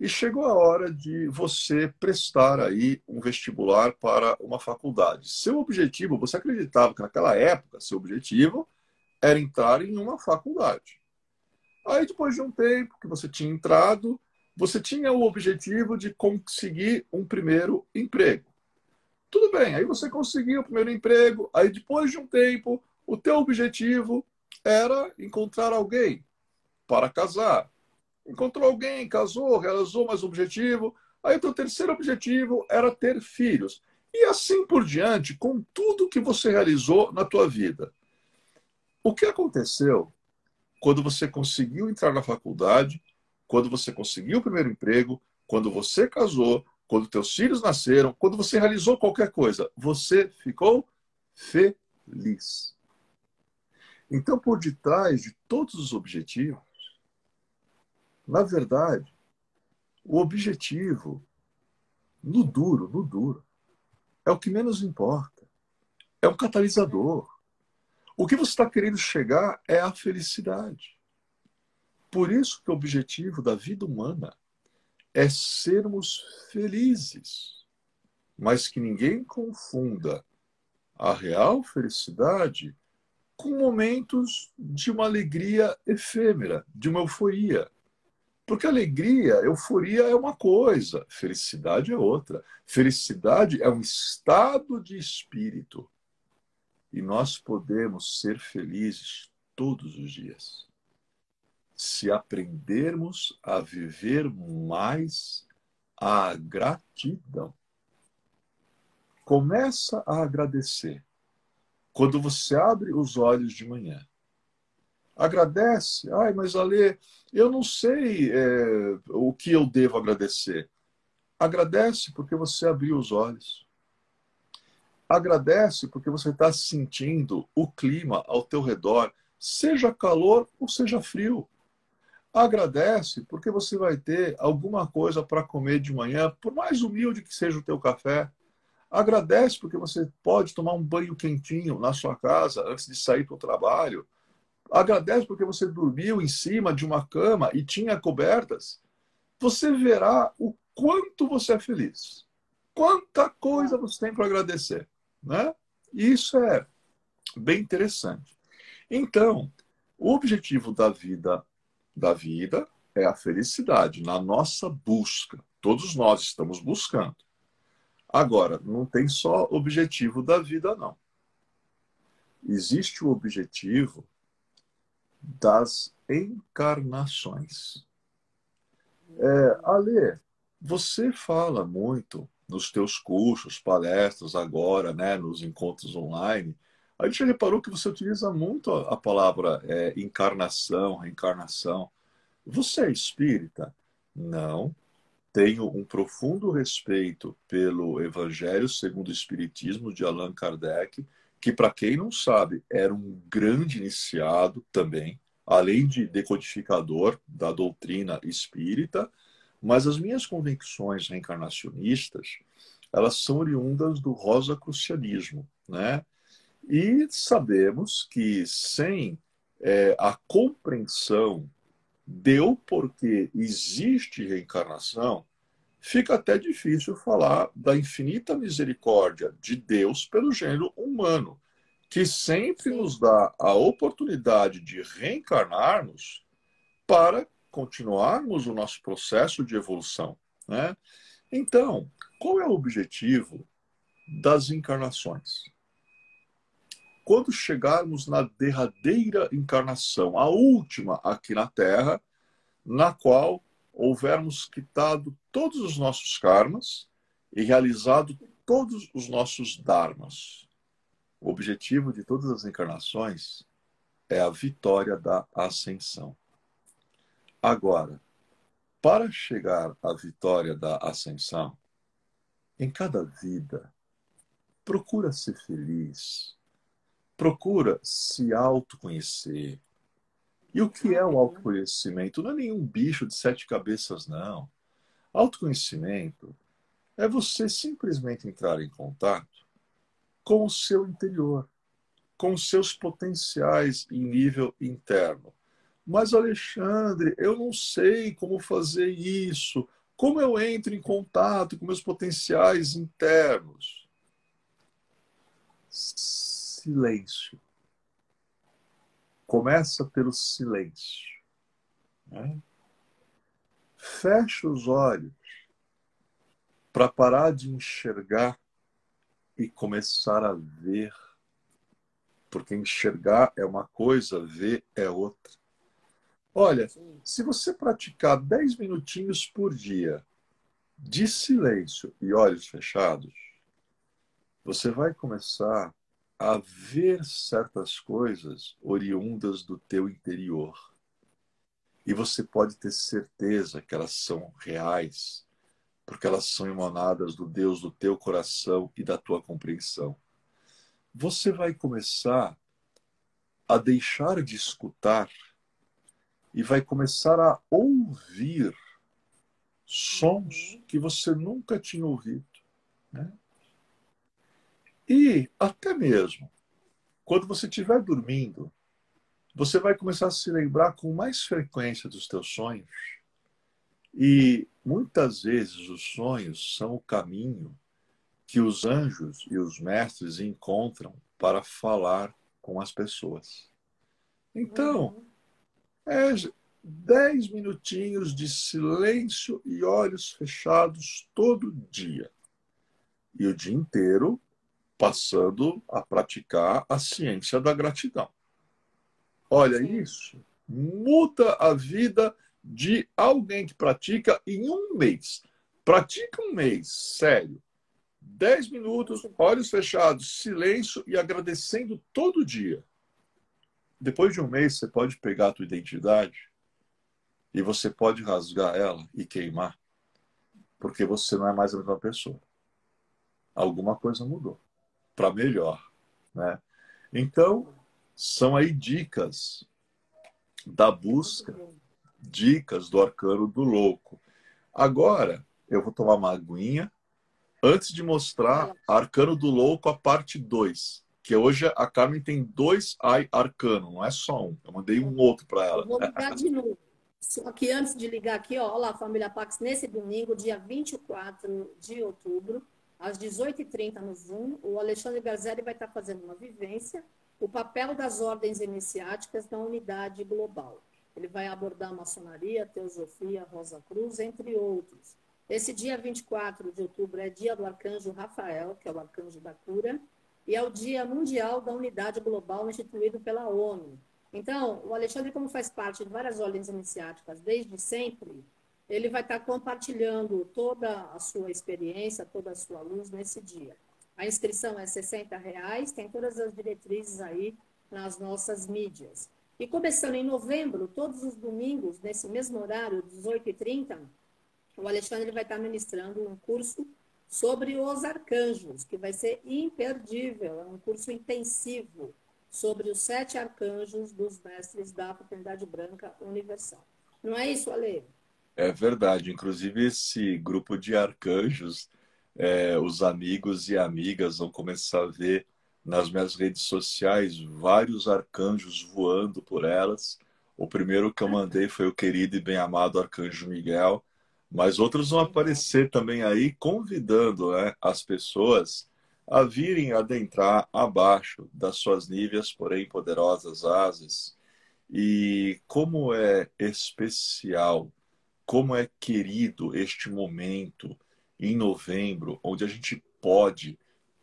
e chegou a hora de você prestar aí um vestibular para uma faculdade, seu objetivo, você acreditava que naquela época seu objetivo era entrar em uma faculdade. Aí, depois de um tempo que você tinha entrado, você tinha o objetivo de conseguir um primeiro emprego. Tudo bem, aí você conseguiu o primeiro emprego, aí depois de um tempo, o teu objetivo era encontrar alguém para casar. Encontrou alguém, casou, realizou mais um objetivo, aí o teu terceiro objetivo era ter filhos. E assim por diante, com tudo que você realizou na tua vida. O que aconteceu quando você conseguiu entrar na faculdade, quando você conseguiu o primeiro emprego, quando você casou, quando teus filhos nasceram, quando você realizou qualquer coisa? Você ficou feliz. Então, por detrás de todos os objetivos, na verdade, o objetivo, no duro, é o que menos importa. É um catalisador. O que você está querendo chegar é a felicidade. Por isso que o objetivo da vida humana é sermos felizes. Mas que ninguém confunda a real felicidade com momentos de uma alegria efêmera, de uma euforia. Porque alegria, euforia é uma coisa, felicidade é outra. Felicidade é um estado de espírito. E nós podemos ser felizes todos os dias, se aprendermos a viver mais a gratidão. Começa a agradecer. Quando você abre os olhos de manhã, agradece. Ai, mas Alê, eu não sei o que eu devo agradecer. Agradece porque você abriu os olhos. Agradece porque você está sentindo o clima ao teu redor, seja calor ou seja frio. Agradece porque você vai ter alguma coisa para comer de manhã, por mais humilde que seja o teu café. Agradece porque você pode tomar um banho quentinho na sua casa antes de sair para o trabalho. Agradece porque você dormiu em cima de uma cama e tinha cobertas. Você verá o quanto você é feliz. Quanta coisa você tem para agradecer. Né? Isso é bem interessante. Então, o objetivo da vida é a felicidade, na nossa busca. Todos nós estamos buscando. Agora, não tem só objetivo da vida, não. Existe o objetivo das encarnações. Ale, você fala muito nos teus cursos, palestras agora, né, nos encontros online. A gente já reparou que você utiliza muito a palavra encarnação, reencarnação. Você é espírita? Não. Tenho um profundo respeito pelo Evangelho segundo o Espiritismo de Allan Kardec, que, para quem não sabe, era um grande iniciado também, além de decodificador da doutrina espírita, mas as minhas convicções reencarnacionistas, elas são oriundas do rosacrucianismo, né? E sabemos que sem a compreensão deu porque existe reencarnação, fica até difícil falar da infinita misericórdia de Deus pelo gênero humano, que sempre Sim. nos dá a oportunidade de reencarnarmos para continuarmos o nosso processo de evolução, né? Então, qual é o objetivo das encarnações? Quando chegarmos na derradeira encarnação, a última aqui na Terra, na qual houvermos quitado todos os nossos karmas e realizado todos os nossos dharmas. O objetivo de todas as encarnações é a vitória da ascensão. Agora, para chegar à vitória da ascensão, em cada vida, procura ser feliz, procura se autoconhecer. E o que é o autoconhecimento? Não é nenhum bicho de 7 cabeças, não. Autoconhecimento é você simplesmente entrar em contato com o seu interior, com os seus potenciais em nível interno. Mas, Alexandre, eu não sei como fazer isso. Como eu entro em contato com meus potenciais internos? Silêncio. Começa pelo silêncio, né? Fecha os olhos para parar de enxergar e começar a ver. Porque enxergar é uma coisa, ver é outra. Olha, se você praticar 10 minutinhos por dia de silêncio e olhos fechados, você vai começar a ver certas coisas oriundas do teu interior. E você pode ter certeza que elas são reais, porque elas são emanadas do Deus do teu coração e da tua compreensão. Você vai começar a deixar de escutar e vai começar a ouvir sons que você nunca tinha ouvido, né? E até mesmo quando você estiver dormindo, você vai começar a se lembrar com mais frequência dos teus sonhos. E muitas vezes os sonhos são o caminho que os anjos e os mestres encontram para falar com as pessoas. Então, é 10 minutinhos de silêncio e olhos fechados todo dia. E o dia inteiro passando a praticar a ciência da gratidão. Olha, Sim. isso muda a vida de alguém que pratica em um mês. Pratica um mês, sério. 10 minutos, olhos fechados, silêncio e agradecendo todo dia. Depois de um mês, você pode pegar a tua identidade e você pode rasgar ela e queimar, porque você não é mais a mesma pessoa. Alguma coisa mudou para melhor, né? Então, são aí dicas da busca, dicas do arcano do louco. Agora, eu vou tomar uma aguinha antes de mostrar Arcano do Louco, a parte 2. Que hoje a Carmen tem 2 arcano, não é só um. Eu mandei um outro para ela. Eu vou ligar de novo. Só que antes de ligar aqui, ó, olá, família Pax, nesse domingo, dia 24 de outubro, às 18h30 no Zoom, o Alexandre Garzeri vai estar fazendo uma vivência, o papel das ordens iniciáticas na unidade global. Ele vai abordar a maçonaria, teosofia, Rosa Cruz, entre outros. Esse dia 24 de outubro é dia do arcanjo Rafael, que é o arcanjo da cura, e é o Dia Mundial da Unidade Global instituído pela ONU. Então, o Alexandre, como faz parte de várias ordens iniciáticas desde sempre, ele vai estar compartilhando toda a sua experiência, toda a sua luz nesse dia. A inscrição é R$ 60, tem todas as diretrizes aí nas nossas mídias. E começando em novembro, todos os domingos, nesse mesmo horário, 18h30, o Alexandre vai estar ministrando um curso sobre os arcanjos, que vai ser imperdível, é um curso intensivo sobre os 7 arcanjos dos mestres da Fraternidade Branca Universal. Não é isso, Ale? É verdade. Inclusive, esse grupo de arcanjos, os amigos e amigas vão começar a ver nas minhas redes sociais vários arcanjos voando por elas. O primeiro que eu mandei foi o querido e bem-amado Arcanjo Miguel, mas outros vão aparecer também aí, convidando, né, as pessoas a virem adentrar abaixo das suas níveas, porém poderosas asas. E como é especial, como é querido este momento em novembro, onde a gente pode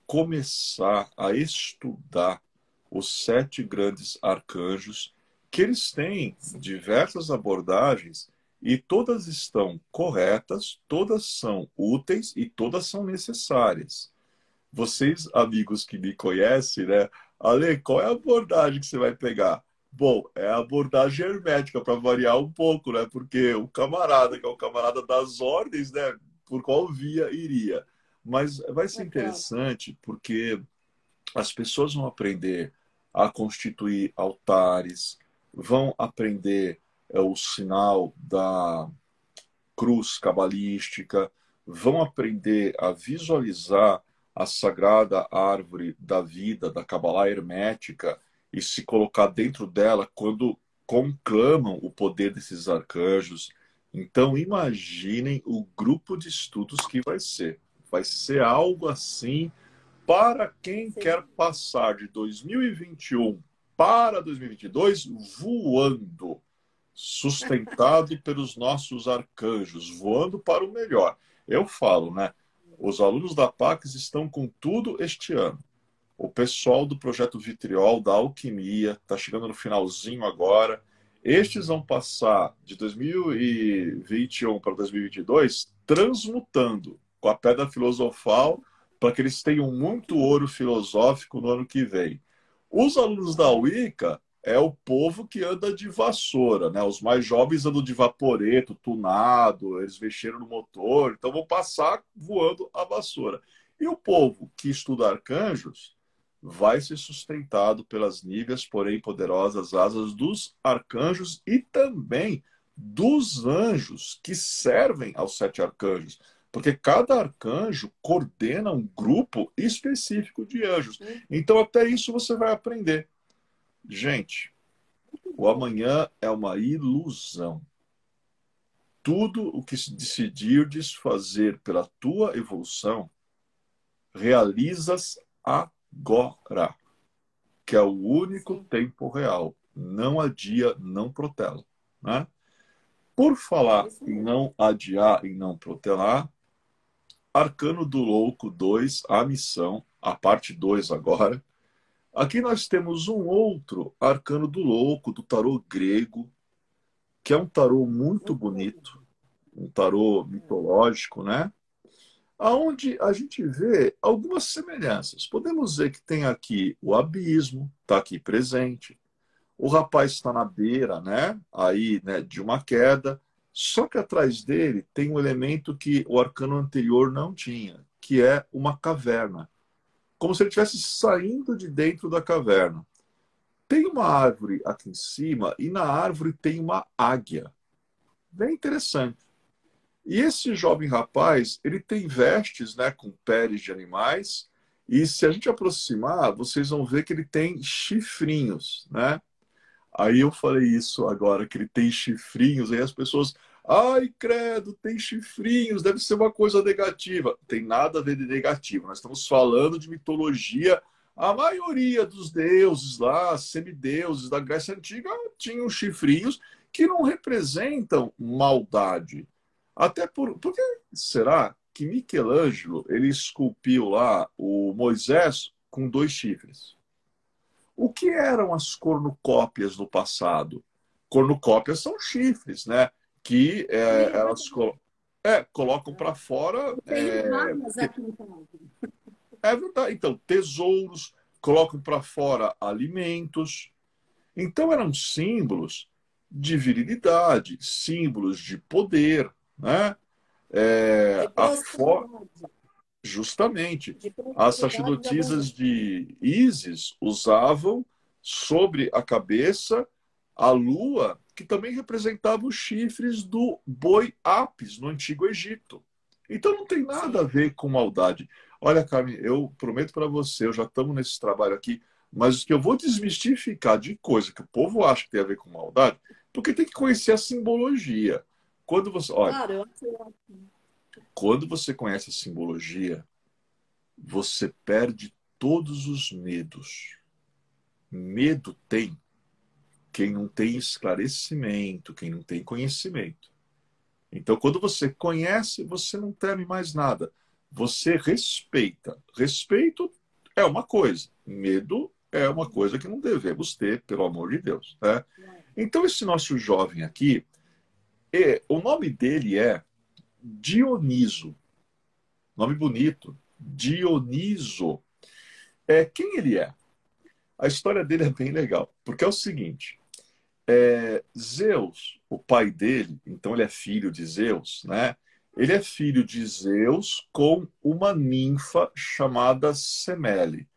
começar a estudar os 7 grandes arcanjos, que eles têm diversas abordagens e todas estão corretas, todas são úteis e todas são necessárias. Vocês, amigos que me conhecem, né? Ale, qual é a abordagem que você vai pegar? Bom, é a abordagem hermética, para variar um pouco, né? Porque o camarada, que é o camarada das ordens, né? Por qual via iria? Mas vai ser É claro. interessante porque as pessoas vão aprender a constituir altares, vão aprender o sinal da cruz cabalística, vão aprender a visualizar a sagrada árvore da vida, da Cabala hermética, e se colocar dentro dela quando conclamam o poder desses arcanjos. Então, imaginem o grupo de estudos que vai ser. Vai ser algo assim para quem Sim. quer passar de 2021 para 2022 voando, sustentado pelos nossos arcanjos, voando para o melhor. Eu falo, né? Os alunos da Pax estão com tudo este ano. O pessoal do projeto Vitriol, da Alquimia, está chegando no finalzinho agora. Estes vão passar de 2021 para 2022 transmutando com a pedra filosofal para que eles tenham muito ouro filosófico no ano que vem. Os alunos da Wicca é o povo que anda de vassoura, né? Os mais jovens andam de vaporeto, tunado, eles mexeram no motor, então vão passar voando a vassoura. E o povo que estuda arcanjos vai ser sustentado pelas níveas, porém poderosas asas dos arcanjos e também dos anjos que servem aos 7 arcanjos. Porque cada arcanjo coordena um grupo específico de anjos. Então, até isso você vai aprender. Gente, o amanhã é uma ilusão. Tudo o que se decidirdes fazer pela tua evolução, realizas agora, que é o único Sim. tempo real. Não adia, não protela. Né? Por É falar isso em mesmo. não adiar e não protelar, Arcano do Louco 2, a missão, a parte 2 agora. Aqui nós temos um outro Arcano do Louco, do tarô grego, que é um tarô muito Muito bonito. bonito, um tarô mitológico, né? Aonde a gente vê algumas semelhanças. Podemos ver que tem aqui o abismo, está aqui presente. O rapaz está na beira, né? Aí, né, de uma queda. Só que atrás dele tem um elemento que o arcano anterior não tinha, que é uma caverna. Como se ele estivesse saindo de dentro da caverna. Tem uma árvore aqui em cima e na árvore tem uma águia. Bem interessante. E esse jovem rapaz, ele tem vestes, né, com peles de animais. E se a gente aproximar, vocês vão ver que ele tem chifrinhos, né? Aí eu falei isso agora, que ele tem chifrinhos, aí as pessoas, ai, credo, tem chifrinhos, deve ser uma coisa negativa. Não tem nada a ver de negativo. Nós estamos falando de mitologia. A maioria dos deuses lá, semideuses da Grécia Antiga, tinham chifrinhos que não representam maldade. Até por que será que Michelangelo ele esculpiu lá o Moisés com 2 chifres? O que eram as cornucópias no passado? Cornucópias são chifres, né? Que elas colocam para fora. Eu tenho várias aqui em casa. É verdade. Então, tesouros, colocam para fora alimentos. Então, eram símbolos de virilidade, símbolos de poder, né? De A prosperidade. Justamente, De as prosperidade da sacerdotisas abundância. de Ísis usavam sobre a cabeça a lua, que também representava os chifres do boi Apis no Antigo Egito. Então não tem nada a Sim. ver com maldade. Olha, Carmen, eu prometo para você, eu já estamos nesse trabalho aqui, mas o que eu vou desmistificar de coisa que o povo acha que tem a ver com maldade, porque tem que conhecer a simbologia. Quando você, olha, Claro, eu acho ótimo. quando você conhece a simbologia, você perde todos os medos. Medo tem quem não tem esclarecimento, quem não tem conhecimento. Então, quando você conhece, você não teme mais nada. Você respeita. Respeito é uma coisa, medo é uma coisa que não devemos ter, pelo amor de Deus, né? Então, esse nosso jovem aqui, o nome dele é Dioniso. Nome bonito. Dioniso. Quem ele é? A história dele é bem legal, porque é o seguinte: Zeus, o pai dele, então ele é filho de Zeus, né? Ele é filho de Zeus com uma ninfa chamada Semele.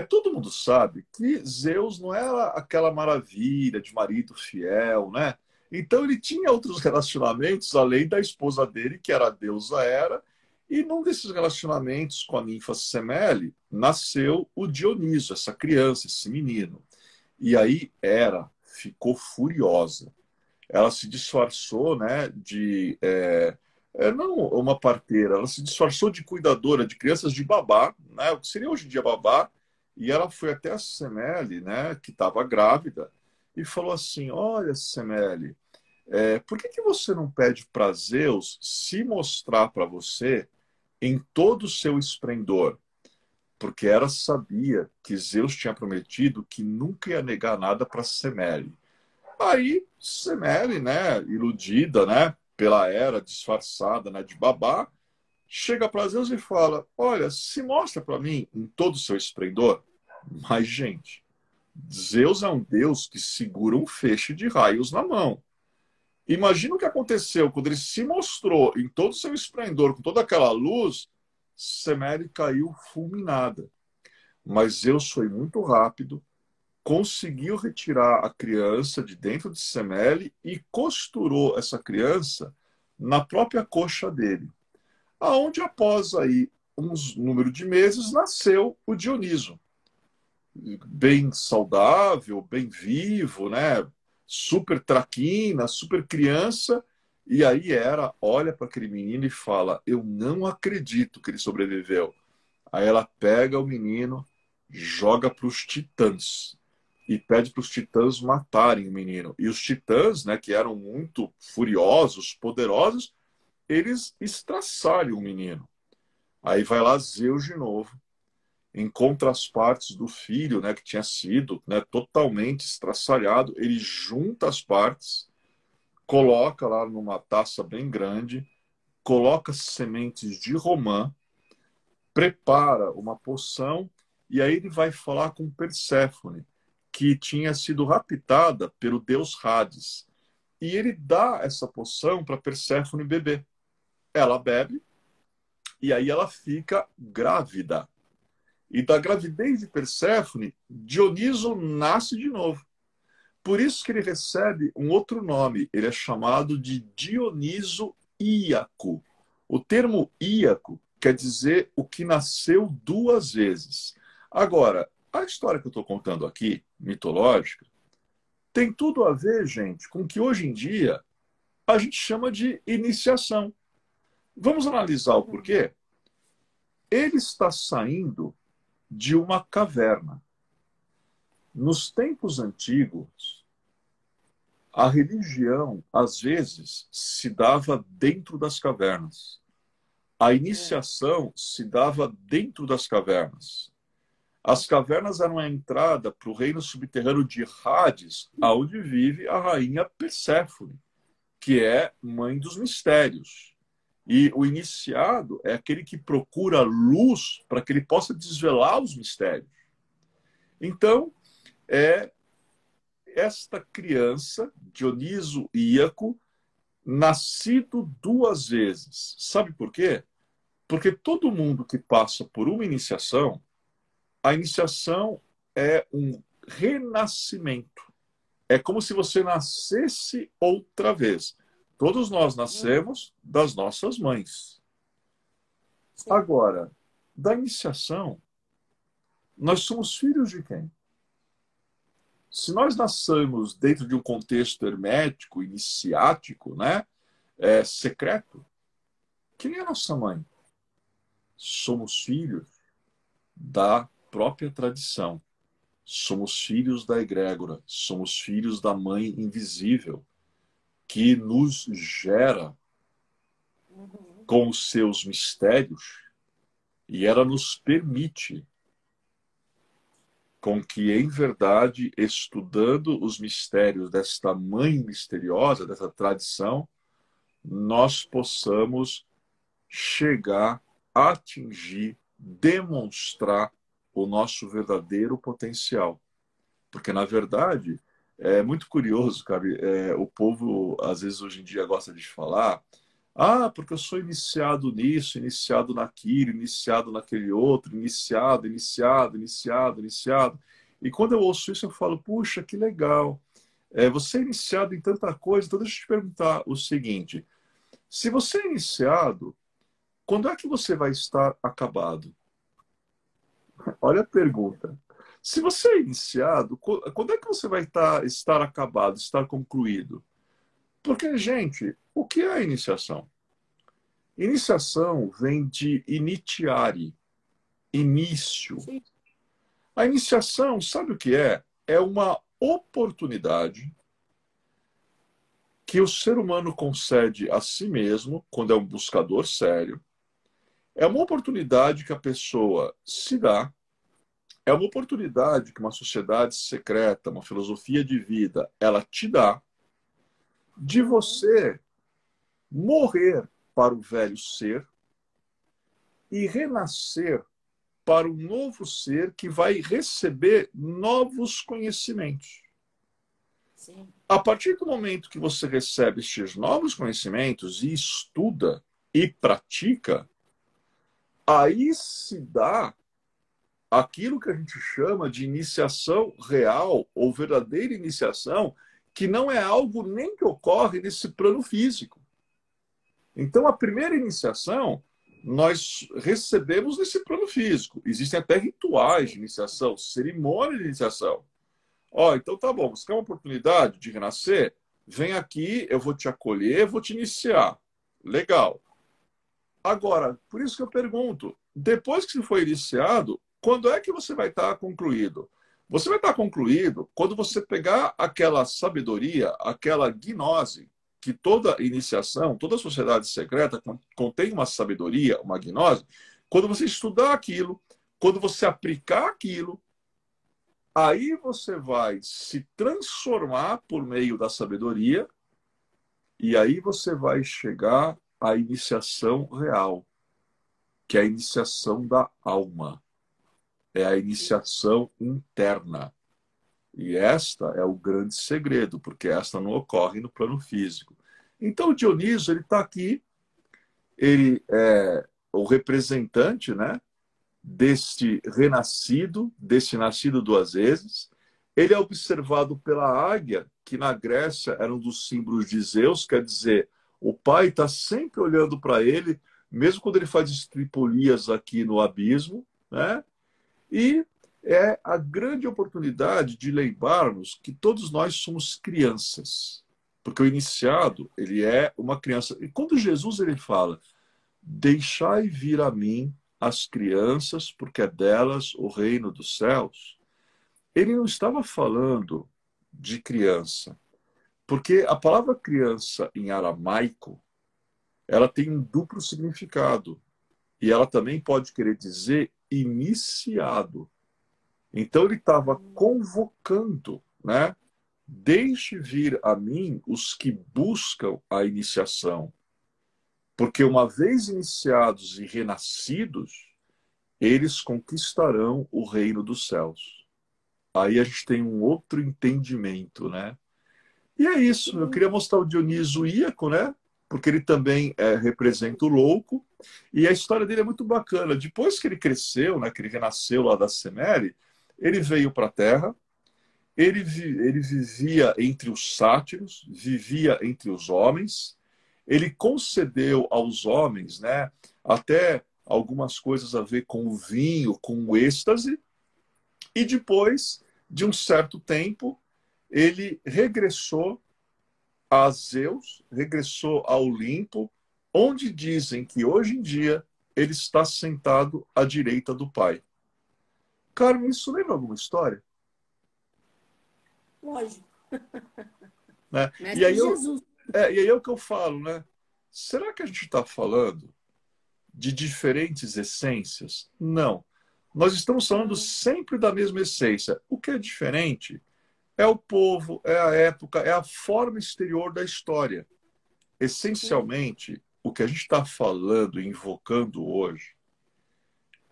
Todo mundo sabe que Zeus não era aquela maravilha de marido fiel, né? Então ele tinha outros relacionamentos além da esposa dele, que era a deusa Hera, e num desses relacionamentos com a ninfa Semele nasceu o Dioniso, essa criança, esse menino. E aí Hera ficou furiosa. Ela se disfarçou, né, de não uma parteira, ela se disfarçou de cuidadora de crianças, de babá, né, o que seria hoje em dia babá, e ela foi até a Semele, né, que estava grávida, e falou assim: olha, Semele, por que você não pede para Zeus se mostrar para você em todo o seu esplendor? Porque Hera sabia que Zeus tinha prometido que nunca ia negar nada para Semele. Aí Semele, né, iludida, né, pela Hera, disfarçada, né, de babá, chega para Zeus e fala: olha, se mostra para mim em todo o seu esplendor. Mas, gente, Zeus é um deus que segura um feixe de raios na mão. Imagina o que aconteceu quando ele se mostrou em todo o seu esplendor, com toda aquela luz. Semele caiu fulminada. Mas Zeus foi muito rápido, conseguiu retirar a criança de dentro de Semele e costurou essa criança na própria coxa dele. Aonde, após aí uns número de meses, nasceu o Dioniso. Bem saudável, bem vivo, né? Super traquina, super criança. E aí olha para aquele menino e fala: eu não acredito que ele sobreviveu. Aí ela pega o menino, joga para os titãs e pede para os titãs matarem o menino. E os titãs, né, que eram muito furiosos, poderosos, eles estraçalham o menino. Aí vai lá Zeus de novo, encontra as partes do filho, né, que tinha sido, né, totalmente estraçalhado. Ele junta as partes, coloca lá numa taça bem grande, coloca sementes de romã, prepara uma poção, e aí ele vai falar com Perséfone, que tinha sido raptada pelo deus Hades. E ele dá essa poção para Perséfone beber. Ela bebe e aí ela fica grávida. E da gravidez de Perséfone, Dioniso nasce de novo. Por isso que ele recebe um outro nome. Ele é chamado de Dioniso Íaco. O termo íaco quer dizer o que nasceu duas vezes. Agora, a história que eu estou contando aqui, mitológica, tem tudo a ver, gente, com o que hoje em dia a gente chama de iniciação. Vamos analisar o porquê? Ele está saindo de uma caverna. Nos tempos antigos, a religião, às vezes, se dava dentro das cavernas. A iniciação se dava dentro das cavernas. As cavernas eram a entrada para o reino subterrâneo de Hades, onde vive a rainha Perséfone, que é mãe dos mistérios. E o iniciado é aquele que procura luz para que ele possa desvelar os mistérios. Então, é esta criança, Dioniso Íaco, nascido duas vezes. Sabe por quê? Porque todo mundo que passa por uma iniciação, a iniciação é um renascimento. É como se você nascesse outra vez. Todos nós nascemos das nossas mães. Sim. Agora, da iniciação, nós somos filhos de quem? Se nós nascemos dentro de um contexto hermético, iniciático, né, secreto, quem é a nossa mãe? Somos filhos da própria tradição. Somos filhos da egrégora. Somos filhos da mãe invisível, que nos gera com os seus mistérios, e ela nos permite com que, em verdade, estudando os mistérios desta mãe misteriosa, dessa tradição, nós possamos chegar, atingir, demonstrar o nosso verdadeiro potencial. Porque, na verdade, é muito curioso, cara, o povo, às vezes, hoje em dia, gosta de falar: ah, porque eu sou iniciado nisso, iniciado naquilo, iniciado naquele outro, iniciado, iniciado, iniciado, iniciado. E quando eu ouço isso, eu falo: puxa, que legal. Você é iniciado em tanta coisa, então deixa eu te perguntar o seguinte: se você é iniciado, quando é que você vai estar acabado? Olha a pergunta. Se você é iniciado, quando é que você vai estar acabado, estar concluído? Porque, gente, o que é a iniciação? Iniciação vem de initiare, início. Sim. A iniciação, sabe o que é? É uma oportunidade que o ser humano concede a si mesmo, quando é um buscador sério. É uma oportunidade que a pessoa se dá. É uma oportunidade que uma sociedade secreta, uma filosofia de vida, ela te dá, de você morrer para o velho ser e renascer para um novo ser que vai receber novos conhecimentos. Sim. A partir do momento que você recebe estes novos conhecimentos e estuda e pratica, aí se dá aquilo que a gente chama de iniciação real ou verdadeira iniciação, que não é algo nem que ocorre nesse plano físico. Então, a primeira iniciação nós recebemos nesse plano físico. Existem até rituais de iniciação, cerimônias de iniciação. Então tá bom, você quer uma oportunidade de renascer? Vem aqui, eu vou te acolher, vou te iniciar. Legal. Agora, por isso que eu pergunto, depois que você foi iniciado, quando é que você vai estar concluído? Você vai estar concluído quando você pegar aquela sabedoria, aquela gnose, que toda iniciação, toda sociedade secreta contém uma sabedoria, uma gnose. Quando você estudar aquilo, quando você aplicar aquilo, aí você vai se transformar por meio da sabedoria e aí você vai chegar à iniciação real, que é a iniciação da alma. É a iniciação interna. E esta é o grande segredo, porque esta não ocorre no plano físico. Então, o Dionísio, ele está aqui, ele é o representante, né, deste renascido, deste nascido duas vezes. Ele é observado pela águia, que na Grécia era um dos símbolos de Zeus, quer dizer, o pai está sempre olhando para ele, mesmo quando ele faz estripulias aqui no abismo, né? E é a grande oportunidade de lembrarmos que todos nós somos crianças, porque o iniciado, ele é uma criança. E quando Jesus ele fala: deixai vir a mim as crianças, porque é delas o reino dos céus, ele não estava falando de criança, porque a palavra criança em aramaico, ela tem um duplo significado, e ela também pode querer dizer iniciado. Então ele estava convocando, né? Deixe vir a mim os que buscam a iniciação, porque uma vez iniciados e renascidos, eles conquistarão o reino dos céus. Aí a gente tem um outro entendimento, né? E é isso, eu queria mostrar o Dioniso Íaco, né? Porque ele também representa o louco, e a história dele é muito bacana. Depois que ele cresceu, né, que ele renasceu lá da Semere, ele veio para a Terra, ele vivia entre os sátiros, vivia entre os homens, ele concedeu aos homens, né, até algumas coisas a ver com o vinho, com o êxtase, e depois de um certo tempo, ele regressou a Zeus, regressou ao Olimpo, onde dizem que hoje em dia ele está sentado à direita do Pai. Carmen, isso lembra alguma história? Lógico. Né? Mestre Jesus. E aí é o que eu falo, né? Será que a gente está falando de diferentes essências? Não. Nós estamos falando sempre da mesma essência. O que é diferente é o povo, é a época, é a forma exterior da história. Essencialmente, o que a gente está falando e invocando hoje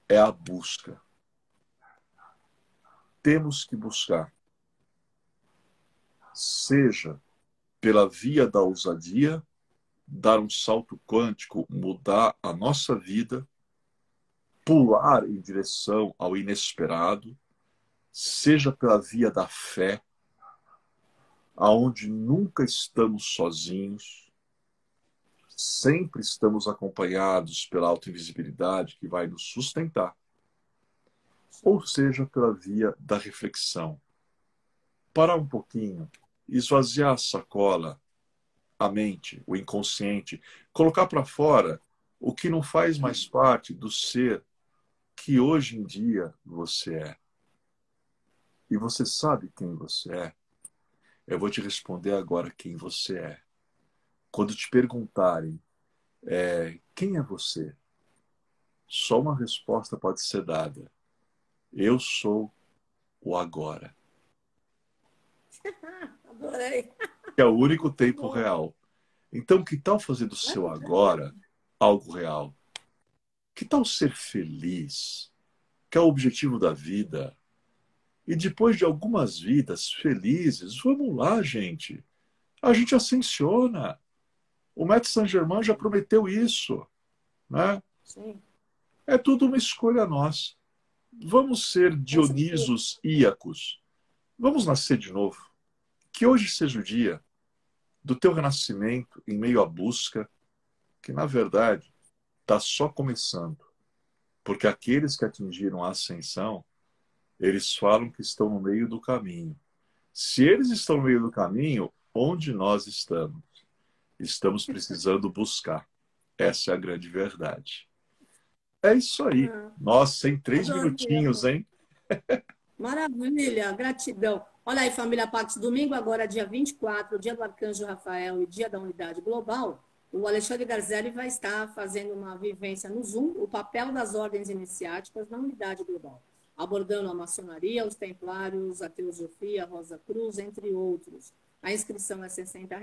é a busca. Temos que buscar, seja pela via da ousadia, dar um salto quântico, mudar a nossa vida, pular em direção ao inesperado, seja pela via da fé, aonde nunca estamos sozinhos, sempre estamos acompanhados pela autoinvisibilidade que vai nos sustentar, ou seja pela via da reflexão. Parar um pouquinho, esvaziar a sacola, a mente, o inconsciente, colocar para fora o que não faz mais parte do ser que hoje em dia você é. E você sabe quem você é? Eu vou te responder agora quem você é. Quando te perguntarem quem é você, só uma resposta pode ser dada. Eu sou o agora. Adorei. Que é o único tempo Bom. real. Então, que tal fazer do seu agora algo real? Que tal ser feliz? Que é o objetivo da vida. E depois de algumas vidas felizes, vamos lá, gente. A gente ascensiona. O Maître Saint-Germain já prometeu isso, né? Sim. É tudo uma escolha nossa. Vamos ser Com certeza. Dionisos íacos. Vamos nascer de novo. Que hoje seja o dia do teu renascimento em meio à busca, que na verdade está só começando. Porque aqueles que atingiram a ascensão, eles falam que estão no meio do caminho. Se eles estão no meio do caminho, onde nós estamos? Estamos precisando buscar. Essa é a grande verdade. É isso aí. Nossa, em 3 minutinhos, Adorei. hein? Maravilha, gratidão. Olha aí, família Pax, domingo agora, dia 24, dia do Arcanjo Rafael e dia da Unidade Global, o Alexandre Garzelli vai estar fazendo uma vivência no Zoom, o papel das ordens iniciáticas na Unidade Global, abordando a maçonaria, os templários, a teosofia, a Rosa Cruz, entre outros. A inscrição é R$ 60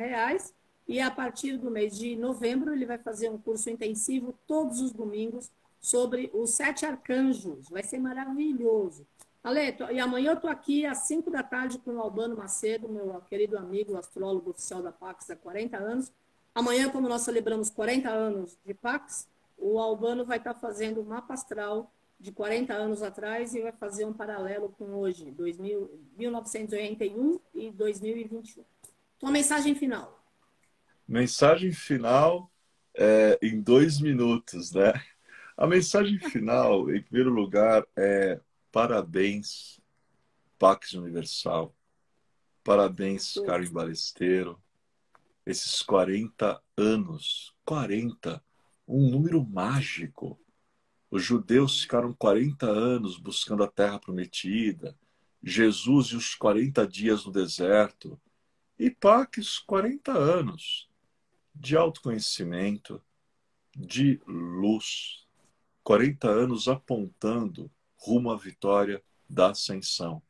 e a partir do mês de novembro ele vai fazer um curso intensivo todos os domingos sobre os 7 arcanjos. Vai ser maravilhoso. Ale, e amanhã eu estou aqui às 5 da tarde com o Albano Macedo, meu querido amigo, astrólogo oficial da Pax há 40 anos. Amanhã, como nós celebramos 40 anos de Pax, o Albano vai estar fazendo um mapa astral de 40 anos atrás e vai fazer um paralelo com hoje, 1981 e 2021. Então, a mensagem final. Mensagem final em 2 minutos, né? A mensagem final, em primeiro lugar, é parabéns, Pax Universal. Parabéns, Karen Balesteiro. Esses 40 anos. 40. Um número mágico. Os judeus ficaram 40 anos buscando a terra prometida. Jesus e os 40 dias no deserto. E Pax, 40 anos de autoconhecimento, de luz. 40 anos apontando rumo à vitória da ascensão.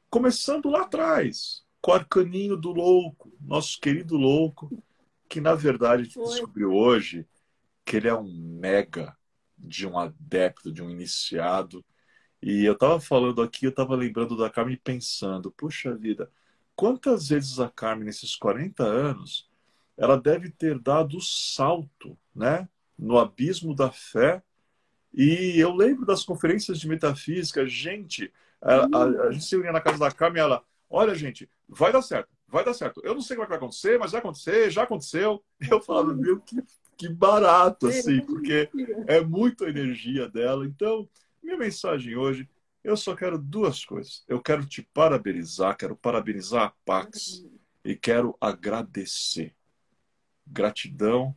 Começando lá atrás, com o arcaninho do louco, nosso querido louco, que na verdade a gente descobriu hoje que ele é um mega de um adepto, de um iniciado. E eu estava falando aqui, eu estava lembrando da Carmen pensando, puxa vida, quantas vezes a Carmen, nesses 40 anos, ela deve ter dado o salto, né, no abismo da fé. E eu lembro das conferências de metafísica, gente, a gente se unia na casa da Carmen e ela, olha, gente, vai dar certo, vai dar certo. Eu não sei como é que vai acontecer, mas vai acontecer, já aconteceu. Eu falava, meu, que barato, assim, porque é muita energia dela. Então, minha mensagem hoje, eu só quero duas coisas. Eu quero te parabenizar, quero parabenizar a Pax e quero agradecer. Gratidão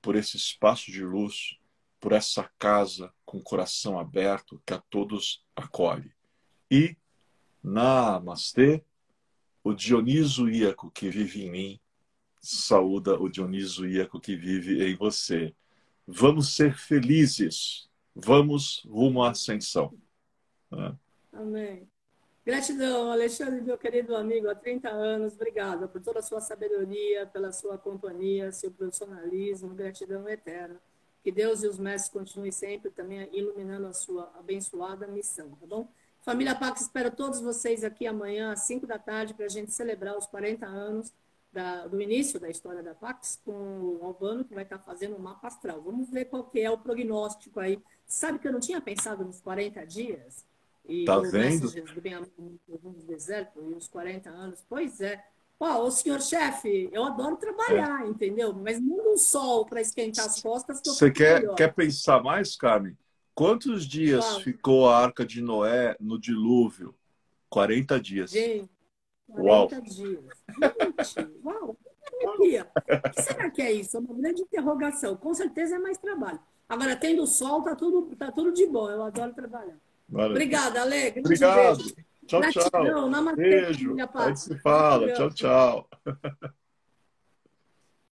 por esse espaço de luz, por essa casa com o coração aberto que a todos acolhe. E, namastê, o Dioniso Íaco que vive em mim, saúda o Dioniso Íaco que vive em você. Vamos ser felizes. Vamos rumo à ascensão. Amém. Gratidão, Alexandre, meu querido amigo, há 30 anos. Obrigada por toda a sua sabedoria, pela sua companhia, seu profissionalismo. Gratidão eterna. Que Deus e os mestres continuem sempre também iluminando a sua abençoada missão, tá bom? Família Pax, espero todos vocês aqui amanhã às 5 da tarde para a gente celebrar os 40 anos do início da história da Pax com o Albano, que vai estar fazendo um mapa astral. Vamos ver qual que é o prognóstico aí. Sabe que eu não tinha pensado nos 40 dias? E tá do vendo? Messages do Bem-Amor do Deserto e os 40 anos. Pois é. Ó, ô senhor chefe, eu adoro trabalhar, entendeu? Mas manda um sol para esquentar as costas que eu Você fico melhor. quer pensar mais, Carmen? Quantos dias ficou a Arca de Noé no dilúvio? 40 dias. Gente, 40 Uau. dias. Gente, uau. O que será que é isso? É uma grande interrogação. Com certeza é mais trabalho. Agora, tendo sol, tá tudo de bom. Eu adoro trabalhar. Maravilha. Obrigada, Ale. Obrigado. Beijo. Tchau, Gratidão. tchau. Namastê, Beijo. família A gente Pax. se fala. Tchau, tchau.